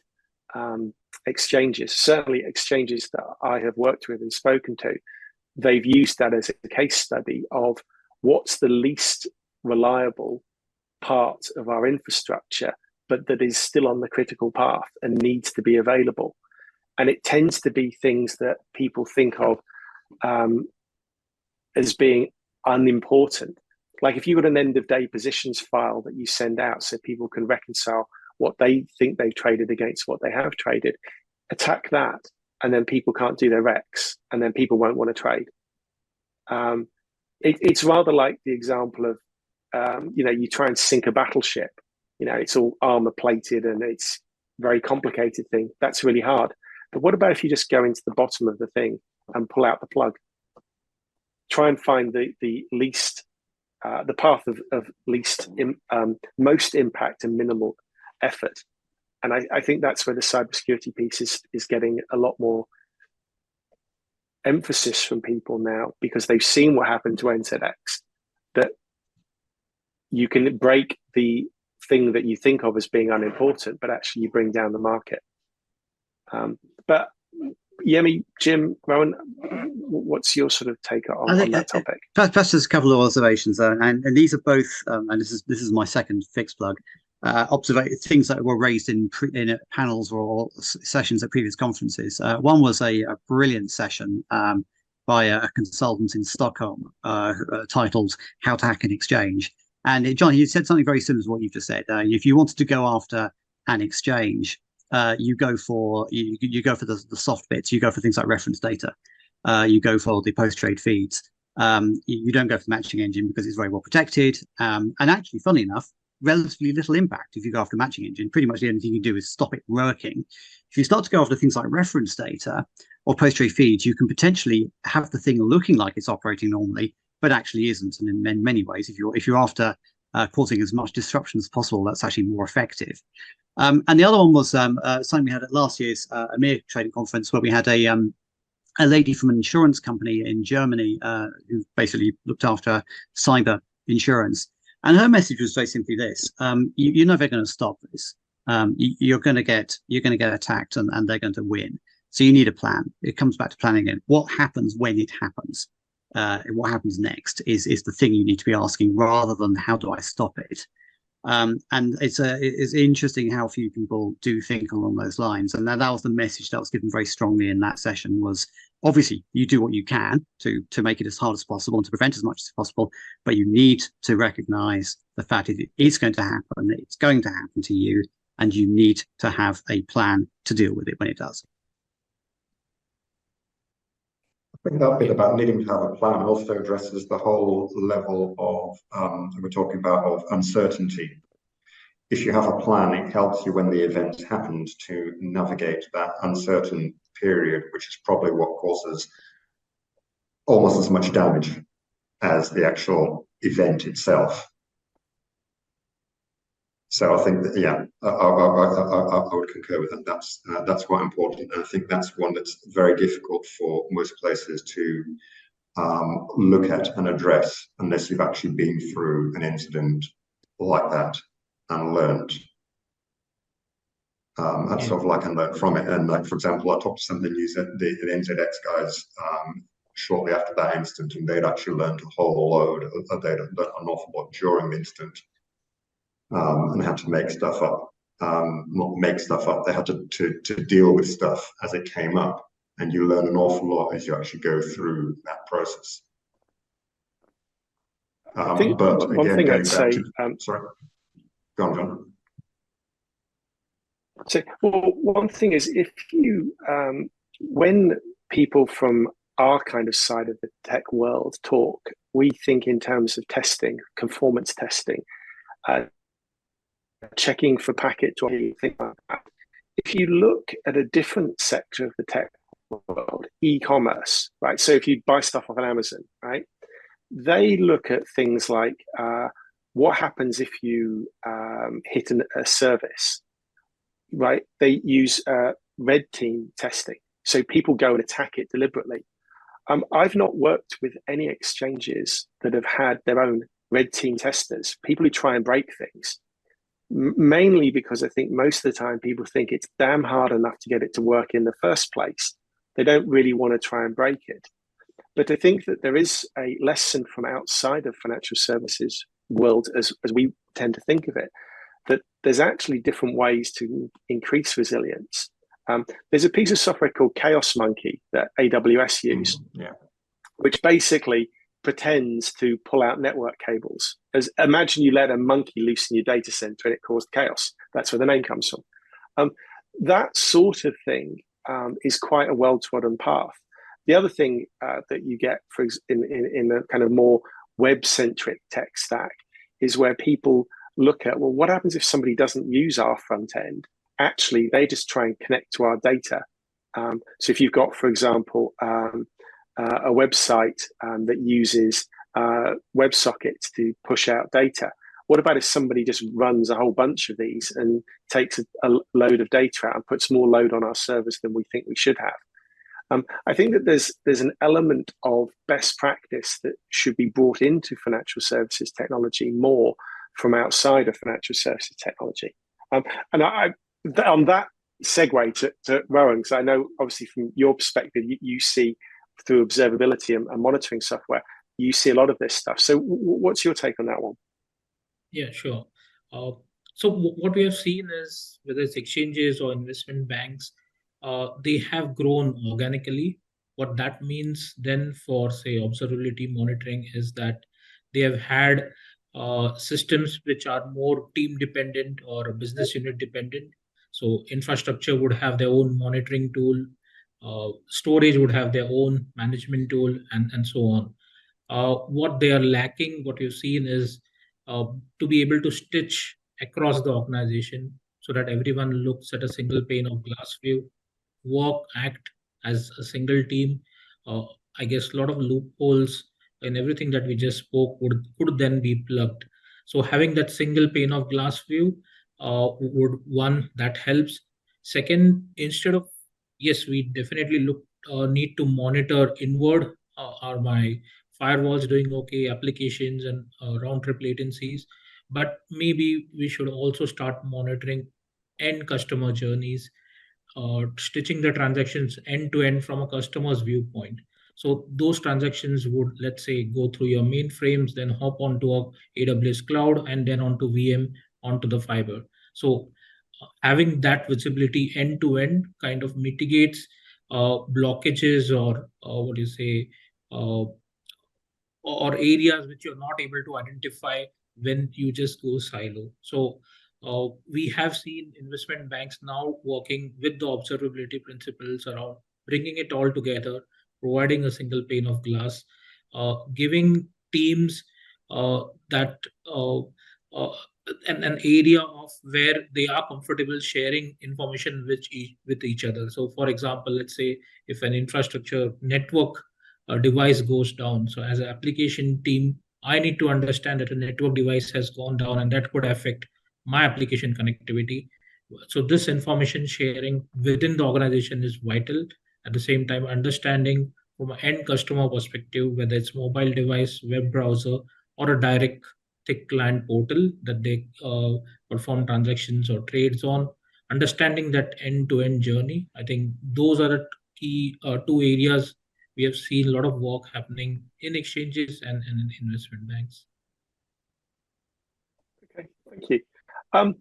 exchanges. Certainly exchanges that I have worked with and spoken to, they've used that as a case study of what's the least reliable part of our infrastructure, but that is still on the critical path and needs to be available. And it tends to be things that people think of as being unimportant. Like if you've got an end of day positions file that you send out so people can reconcile what they think they've traded against what they have traded, attack that, and then people can't do their recs, and then people won't want to trade. It's rather like the example of, you try and sink a battleship it's all armor plated and it's very complicated thing. That's really hard. But what about if you just go into the bottom of the thing and pull out the plug? Try and find the least, the path of least, most impact and minimal effort. And I think that's where the cybersecurity piece is getting a lot more emphasis from people now, because they've seen what happened to NZX, that you can break the thing that you think of as being unimportant, but actually you bring down the market. But Yemi, Jim, Rowan, what's your sort of take on that topic? First, there's a couple of observations, and these are both, and this is my second fix plug. Things that were raised in panels or sessions at previous conferences. One was a brilliant session by a consultant in Stockholm titled "How to Hack an Exchange." And John, you said something very similar to what you've just said. If you wanted to go after an exchange, you go for the soft bits. You go for things like reference data. You go for the post-trade feeds. You don't go for the matching engine because it's very well protected. And actually, funny enough, relatively little impact if you go after matching engine. Pretty much the only thing you do is stop it working. If you start to go after things like reference data or post-trade feeds, you can potentially have the thing looking like it's operating normally, but actually isn't. And in many ways, if you're after causing as much disruption as possible, that's actually more effective. And the other one was something we had at last year's EMEA trading conference, where we had a lady from an insurance company in Germany who basically looked after cyber insurance. And her message was very simply this: you're never going to stop this. You're going to get attacked, and they're going to win. So you need a plan. It comes back to planning again. What happens when it happens? What happens next is the thing you need to be asking, rather than how do I stop it? And it's interesting how few people do think along those lines. And that was the message that was given very strongly in that session. Was obviously you do what you can to make it as hard as possible and to prevent as much as possible, but you need to recognize the fact that it is going to happen, it's going to happen to you, and you need to have a plan to deal with it when it does. I think that bit about needing to have a plan also addresses the whole level of we're talking about of uncertainty. If you have a plan, it helps you when the event happens to navigate that uncertain period, which is probably what causes almost as much damage as the actual event itself. So I think that, yeah, I would concur with that. That's quite important. And I think that's one that's very difficult for most places to look at and address unless you've actually been through an incident like that and learned. And sort of like and learned from it. And like, for example, I talked to some of the NZX guys shortly after that incident, and they'd actually learned a whole load. They'd learned an awful lot during the incident. And had to make stuff up. Not make stuff up, they had to deal with stuff as it came up. And you learn an awful lot as you actually go through that process. I think but one again, thing going I'd back say, to, sorry, go on, John. So, well, one thing is, if you, when people from our kind of side of the tech world talk, we think in terms of testing, conformance testing, checking for packets or anything like that. If you look at a different sector of the tech world, e-commerce, right? So if you buy stuff off on Amazon, right? They look at things like what happens if you hit a service, right? They use red team testing. So people go and attack it deliberately. I've not worked with any exchanges that have had their own red team testers, people who try and break things. Mainly because I think most of the time people think it's damn hard enough to get it to work in the first place. They don't really want to try and break it. But I think that there is a lesson from outside of financial services world, as we tend to think of it, that there's actually different ways to increase resilience. There's a piece of software called Chaos Monkey that AWS use, which basically pretends to pull out network cables. Imagine you let a monkey loose in your data center and it caused chaos. That's where the name comes from. That sort of thing is quite a well-trodden path. The other thing that you get in a kind of more web-centric tech stack is where people look at, well, what happens if somebody doesn't use our front end? Actually, they just try and connect to our data. So if you've got, for example, a website that uses WebSockets to push out data, what about if somebody just runs a whole bunch of these and takes a load of data out and puts more load on our servers than we think we should have? I think that there's an element of best practice that should be brought into financial services technology more from outside of financial services technology. And on that segue to Rowan, because I know obviously from your perspective, you see through observability and monitoring software, you see a lot of this stuff. So what's your take on that one? Yeah, sure. So what we have seen is whether it's exchanges or investment banks, they have grown organically. What that means then for, say, observability monitoring is that they have had systems which are more team dependent or business unit dependent. So infrastructure would have their own monitoring tool, storage would have their own management tool, and so on. What they are lacking, what you've seen is to be able to stitch across the organization so that everyone looks at a single pane of glass view, work, act as a single team. I guess a lot of loopholes in everything that we just spoke could then be plugged. So having that single pane of glass view would, one, that helps. Second, instead of, yes, we definitely need to monitor inward. Are my firewalls doing okay, applications and round trip latencies? But maybe we should also start monitoring end customer journeys, stitching the transactions end to end from a customer's viewpoint. So those transactions would, let's say, go through your mainframes, then hop onto a AWS cloud, and then onto VM, onto the fiber. So having that visibility end to end kind of mitigates blockages or what do you say, or areas which you're not able to identify when you just go silo. So we have seen investment banks now working with the observability principles around bringing it all together, providing a single pane of glass, giving teams that an area of where they are comfortable sharing information with each other. So for example, let's say if an infrastructure network device goes down, so as an application team, I need to understand that a network device has gone down and that could affect my application connectivity. So this information sharing within the organization is vital. At the same time, understanding from an end customer perspective, whether it's mobile device, web browser, or a direct thick client portal that they perform transactions or trades on, understanding that end-to-end journey. I think those are the key two areas we have seen a lot of work happening in exchanges and in investment banks. Okay, thank you.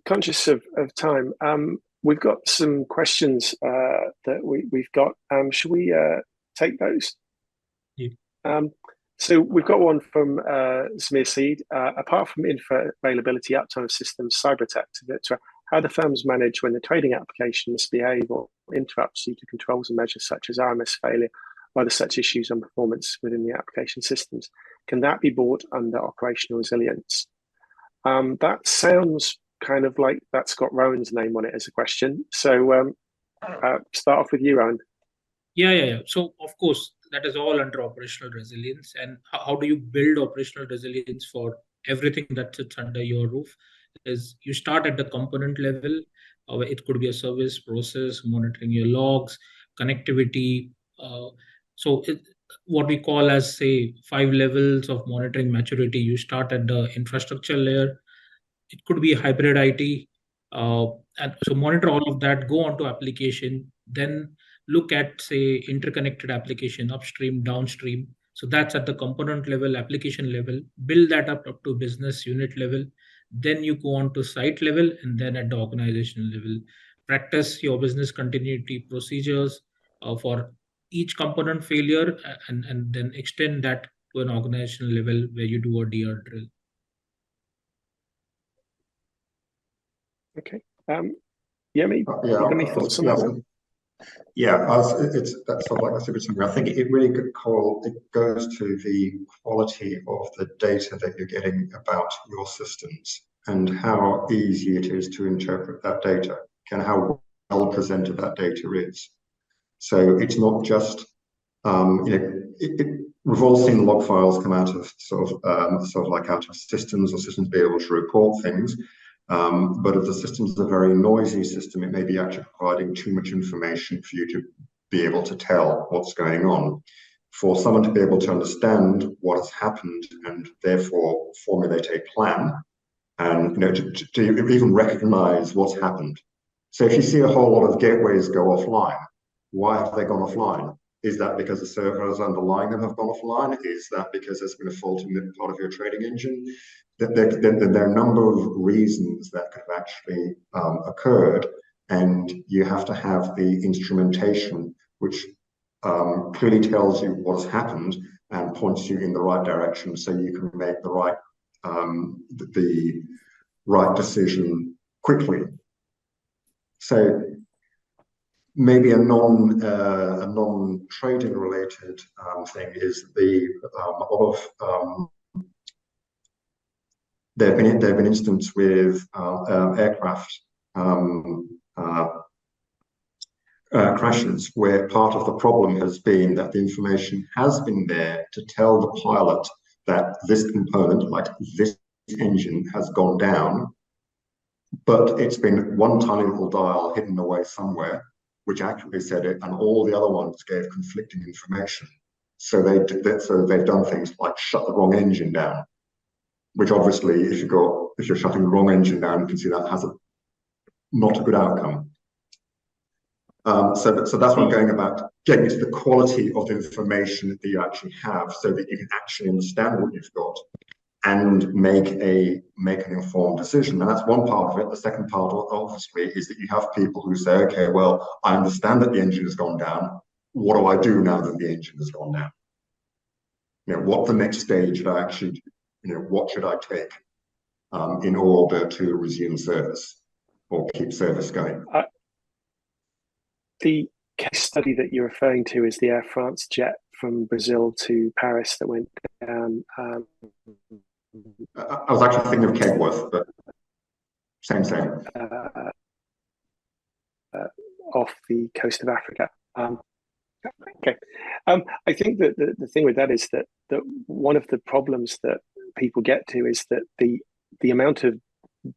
Conscious of time, we've got some questions that we've got. Should we take those? Yeah. So we've got one from Samir Seed. Apart from infra availability, uptime of systems, cyber attacks, etc., how do firms manage when the trading application misbehave or interrupts due to controls and measures such as RMS failure or other such issues on performance within the application systems? Can that be brought under operational resilience? That sounds kind of like that's got Rowan's name on it as a question. So start off with you, Rowan. Yeah. So of course, that is all under operational resilience. And how do you build operational resilience for everything that sits under your roof? Is you start at the component level. It could be a service, process, monitoring your logs, connectivity. What we call as, say, 5 levels of monitoring maturity. You start at the infrastructure layer. It could be hybrid IT. And so monitor all of that, go on to application, then look at, say, interconnected application, upstream, downstream. So that's at the component level, application level, build that up to business unit level. Then you go on to site level, and then at the organizational level, practice your business continuity procedures for each component failure, and then extend that to an organizational level where you do a DR drill. Okay. Yemi, you got any thoughts on that one? Yeah, that's sort of like that's a good summary. I think it really goes to the quality of the data that you're getting about your systems and how easy it is to interpret that data and how well presented that data is. So it's not just we've all seen log files come out of sort of like out of systems, or systems be able to report things. But if the system's a very noisy system, it may be actually providing too much information for you to be able to tell what's going on. For someone to be able to understand what has happened and therefore formulate a plan, and to even recognize what's happened. So if you see a whole lot of gateways go offline, why have they gone offline? Is that because the servers underlying them have gone offline? Is that because there's been a fault in part of your trading engine? There are a number of reasons that could have actually occurred, and you have to have the instrumentation which clearly tells you what has happened and points you in the right direction, so you can make the right decision quickly. So maybe a non-trading related thing is there have been instances with aircraft crashes where part of the problem has been that the information has been there to tell the pilot that this component, like this engine, has gone down, but it's been one tiny little dial hidden away somewhere, which actually said it, and all the other ones gave conflicting information. So they've done things like shut the wrong engine down, which obviously, if you're shutting the wrong engine down, you can see that has not a good outcome. So that's what I'm going about, getting to the quality of the information that you actually have, so that you can actually understand what you've got and make an informed decision. And that's one part of it. The second part, obviously, is that you have people who say, okay, well, I understand that the engine has gone down. What do I do now that the engine has gone down? What the next stage should I actually do? What should I take in order to resume service or keep service going? The case study that you're referring to is the Air France jet from Brazil to Paris that went down. I was actually thinking of Kegworth, but same. Off the coast of Africa. Okay. I think that the thing with that is that one of the problems that people get to is that the amount of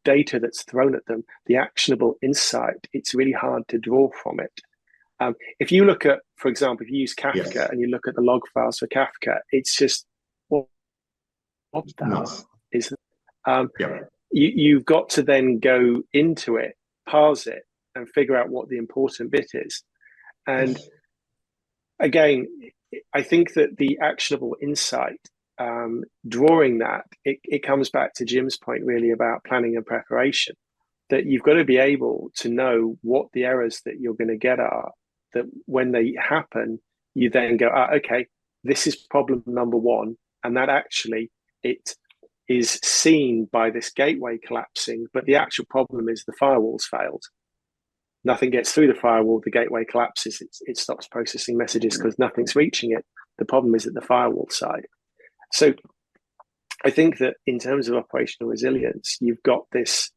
data that's thrown at them, the actionable insight, it's really hard to draw from it. If you look at, for example, if you use Kafka, yes, and you look at the log files for Kafka, it's just what that is. You've got to then go into it, parse it, and figure out what the important bit is. And yes, again, I think that the actionable insight, drawing that, it comes back to Jim's point really about planning and preparation, that you've got to be able to know what the errors that you're going to get are, that when they happen, you then go, okay, this is problem number one. And that actually, it is seen by this gateway collapsing, but the actual problem is the firewall's failed. Nothing gets through the firewall, the gateway collapses, it stops processing messages because nothing's reaching it. The problem is at the firewall side. So I think that in terms of operational resilience, you've got this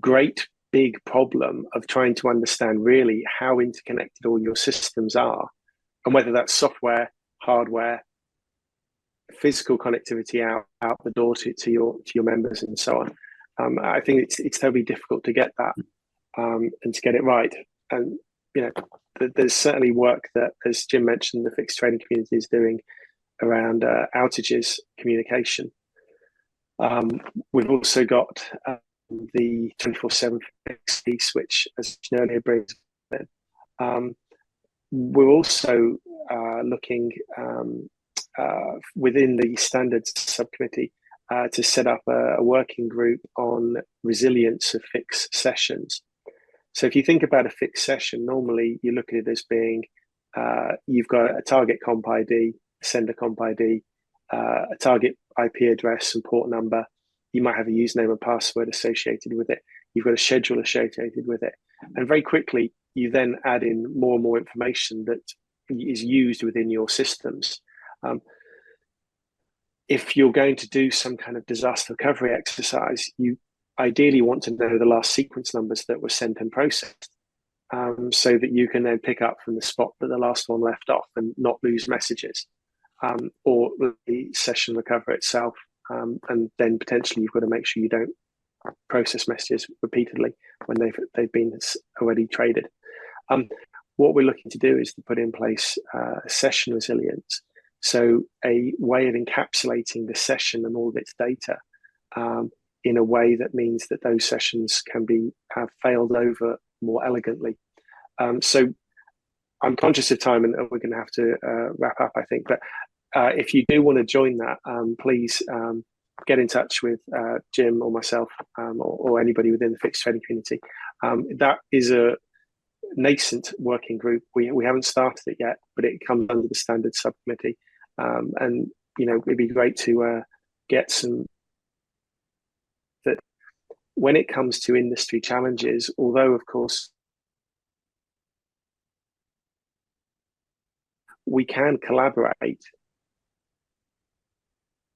great big problem of trying to understand really how interconnected all your systems are, and whether that's software, hardware, physical connectivity out the door to your members and so on. I think it's terribly difficult to get that and to get it right. And there's certainly work that, as Jim mentioned, the fixed trading community is doing around outages communication. We've also got the 24/7 fixed piece, which, as earlier, brings in. We're also looking within the standards subcommittee to set up a working group on resilience of fixed sessions. So if you think about a fixed session, normally you look at it as being, you've got a target comp ID, a sender comp ID, a target IP address and port number. You might have a username and password associated with it. you've got a schedule associated with it. And very quickly, you then add in more and more information that is used within your systems. If you're going to do some kind of disaster recovery exercise, you ideally want to know the last sequence numbers that were sent and processed, so that you can then pick up from the spot that the last one left off and not lose messages, or the session recover itself. And then potentially you've got to make sure you don't process messages repeatedly when they've been already traded. What we're looking to do is to put in place session resilience, so a way of encapsulating the session and all of its data in a way that means that those sessions can have failed over more elegantly. So I'm conscious of time, and we're going to have to wrap up, I think. But if you do want to join that, please get in touch with Jim or myself, or anybody within the fixed trading community. That is a nascent working group. We haven't started it yet, but it comes under the standard subcommittee. And it'd be great to get some, that when it comes to industry challenges, although of course we can collaborate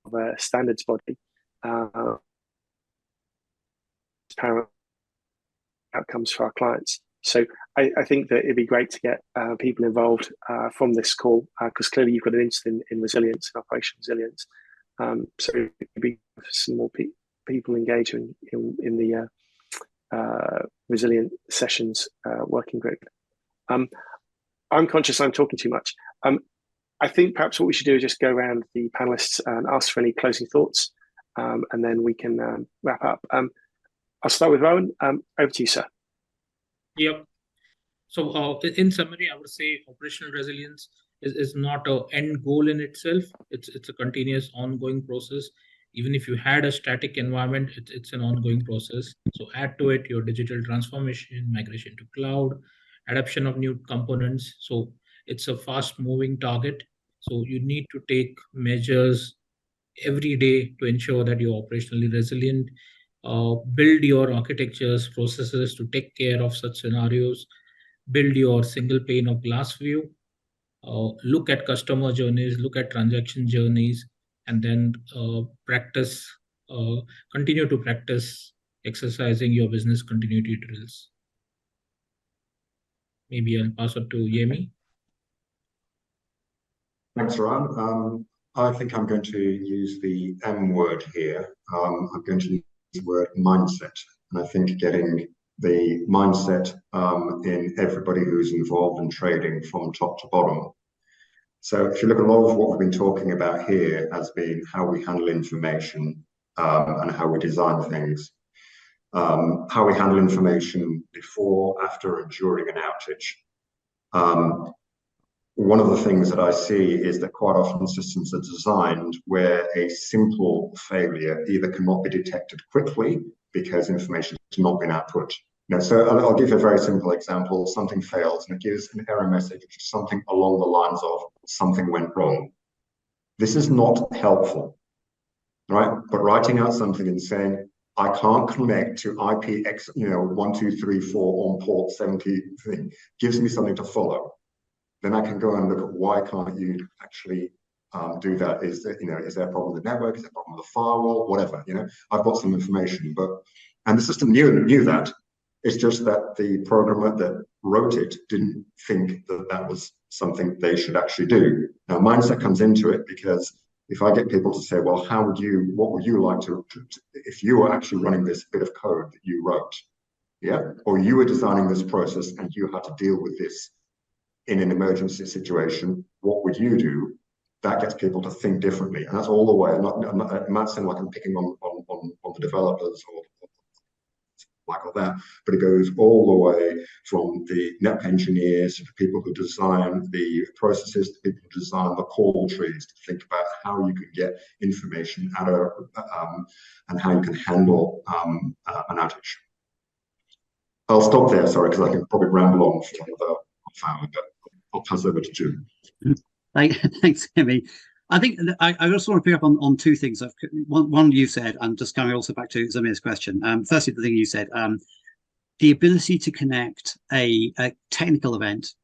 with a standards body, transparent outcomes for our clients. So I think that it'd be great to get people involved from this call, because clearly you've got an interest in resilience and operation resilience. So it'd be some more people engaging in the resilient sessions working group. I'm conscious I'm talking too much. I think perhaps what we should do is just go around the panelists and ask for any closing thoughts, and then we can wrap up. I'll start with Rowan. Over to you, sir. Yep. So in summary, I would say operational resilience is not an end goal in itself. It's a continuous ongoing process. Even if you had a static environment, it's an ongoing process. So add to it your digital transformation, migration to cloud, adoption of new components. So it's a fast moving target. So you need to take measures every day to ensure that you're operationally resilient. Build your architectures, processes to take care of such scenarios. Build your single pane of glass view. Look at customer journeys, look at transaction journeys, and then continue to practice exercising your business continuity drills. Maybe I'll pass it to Yemi. Thanks, Ron. I think I'm going to use the M word here. I'm going to use the word mindset. And I think getting the mindset in everybody who's involved in trading from top to bottom. So if you look at a lot of what we've been talking about here has been how we handle information and how we design things. How we handle information before, after, and during an outage. One of the things that I see is that quite often systems are designed where a simple failure either cannot be detected quickly because information has not been output. So I'll give you a very simple example. Something fails and it gives an error message, which is something along the lines of something went wrong. This is not helpful, right? But writing out something and saying, I can't connect to IPX, 1234 on port 70 thing, gives me something to follow. Then I can go and look at why can't you actually do that? Is there a problem with the network? Is there a problem with the firewall? Whatever, I've got some information, and the system knew that. It's just that the programmer that wrote it didn't think that that was something they should actually do. Now, mindset comes into it because if I get people to say, well, what would you like to if you were actually running this bit of code that you wrote, or you were designing this process and you had to deal with this in an emergency situation, what would you do? That gets people to think differently, and that's all the way. I'm not saying like I'm picking on the developers or like all that, but it goes all the way from the network engineers to the people who design the processes, to people who design the call trees, to think about how you can get information out of and how you can handle an outage. I'll stop there, sorry, because I can probably ramble on for another half hour, but I'll pass over to Jim. Thanks, Yemi. I think I also want to pick up on two things. One you said, and just coming also back to Zamir's question. Firstly, the thing you said, the ability to connect a technical event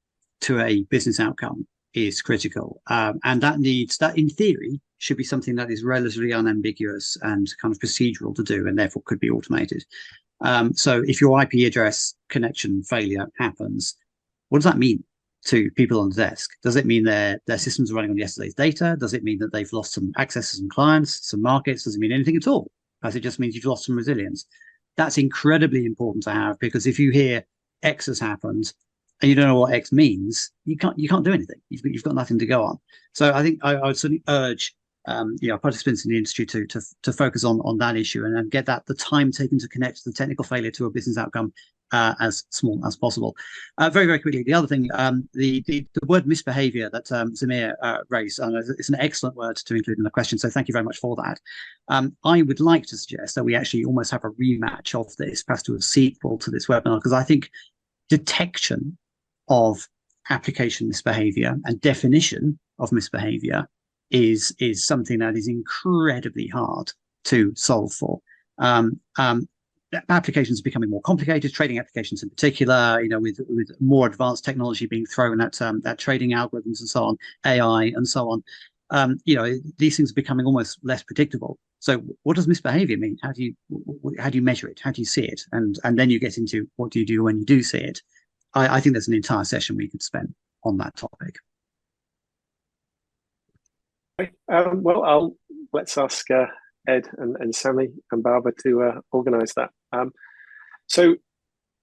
to a business outcome is critical, and that in theory should be something that is relatively unambiguous and kind of procedural to do, and therefore could be automated. So if your IP address connection failure happens, what does that mean to people on the desk? Does it mean their systems are running on yesterday's data? Does it mean that they've lost some access to some clients, some markets? Does it mean anything at all? As it just means you've lost some resilience. That's incredibly important to have, because if you hear X has happened and you don't know what X means, you can't do anything. You've got nothing to go on. So I think I would certainly urge participants in the industry to focus on that issue and get the time taken to connect the technical failure to a business outcome as small as possible. Very, very quickly, the other thing, the word misbehavior that Zamir raised, it's an excellent word to include in the question, so thank you very much for that. I would like to suggest that we actually almost have a rematch of this, perhaps to a sequel to this webinar, because I think detection of application misbehavior and definition of misbehavior is something that is incredibly hard to solve for. Applications are becoming more complicated, trading applications in particular, with more advanced technology being thrown at trading algorithms and so on, AI and so on. These things are becoming almost less predictable. So what does misbehavior mean? How do you measure it? How do you see it? And then you get into what do you do when you do see it? I think there's an entire session we could spend on that topic. Well, let's ask Ed and Sammy and Barbara to organise that. So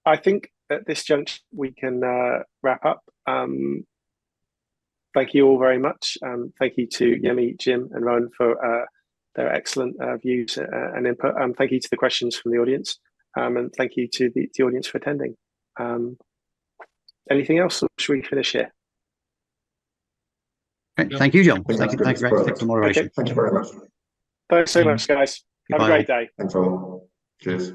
I think at this juncture we can wrap up. Thank you all very much. Thank you to Yemi, Jim and Rowan for their excellent views and input. Thank you to the questions from the audience, and thank you to the audience for attending. Anything else, or should we finish here? Okay, thank you, John. Thank you very much for the moderation. Thank you very much. Thanks so much, guys. Have a great day. Thanks all. Cheers.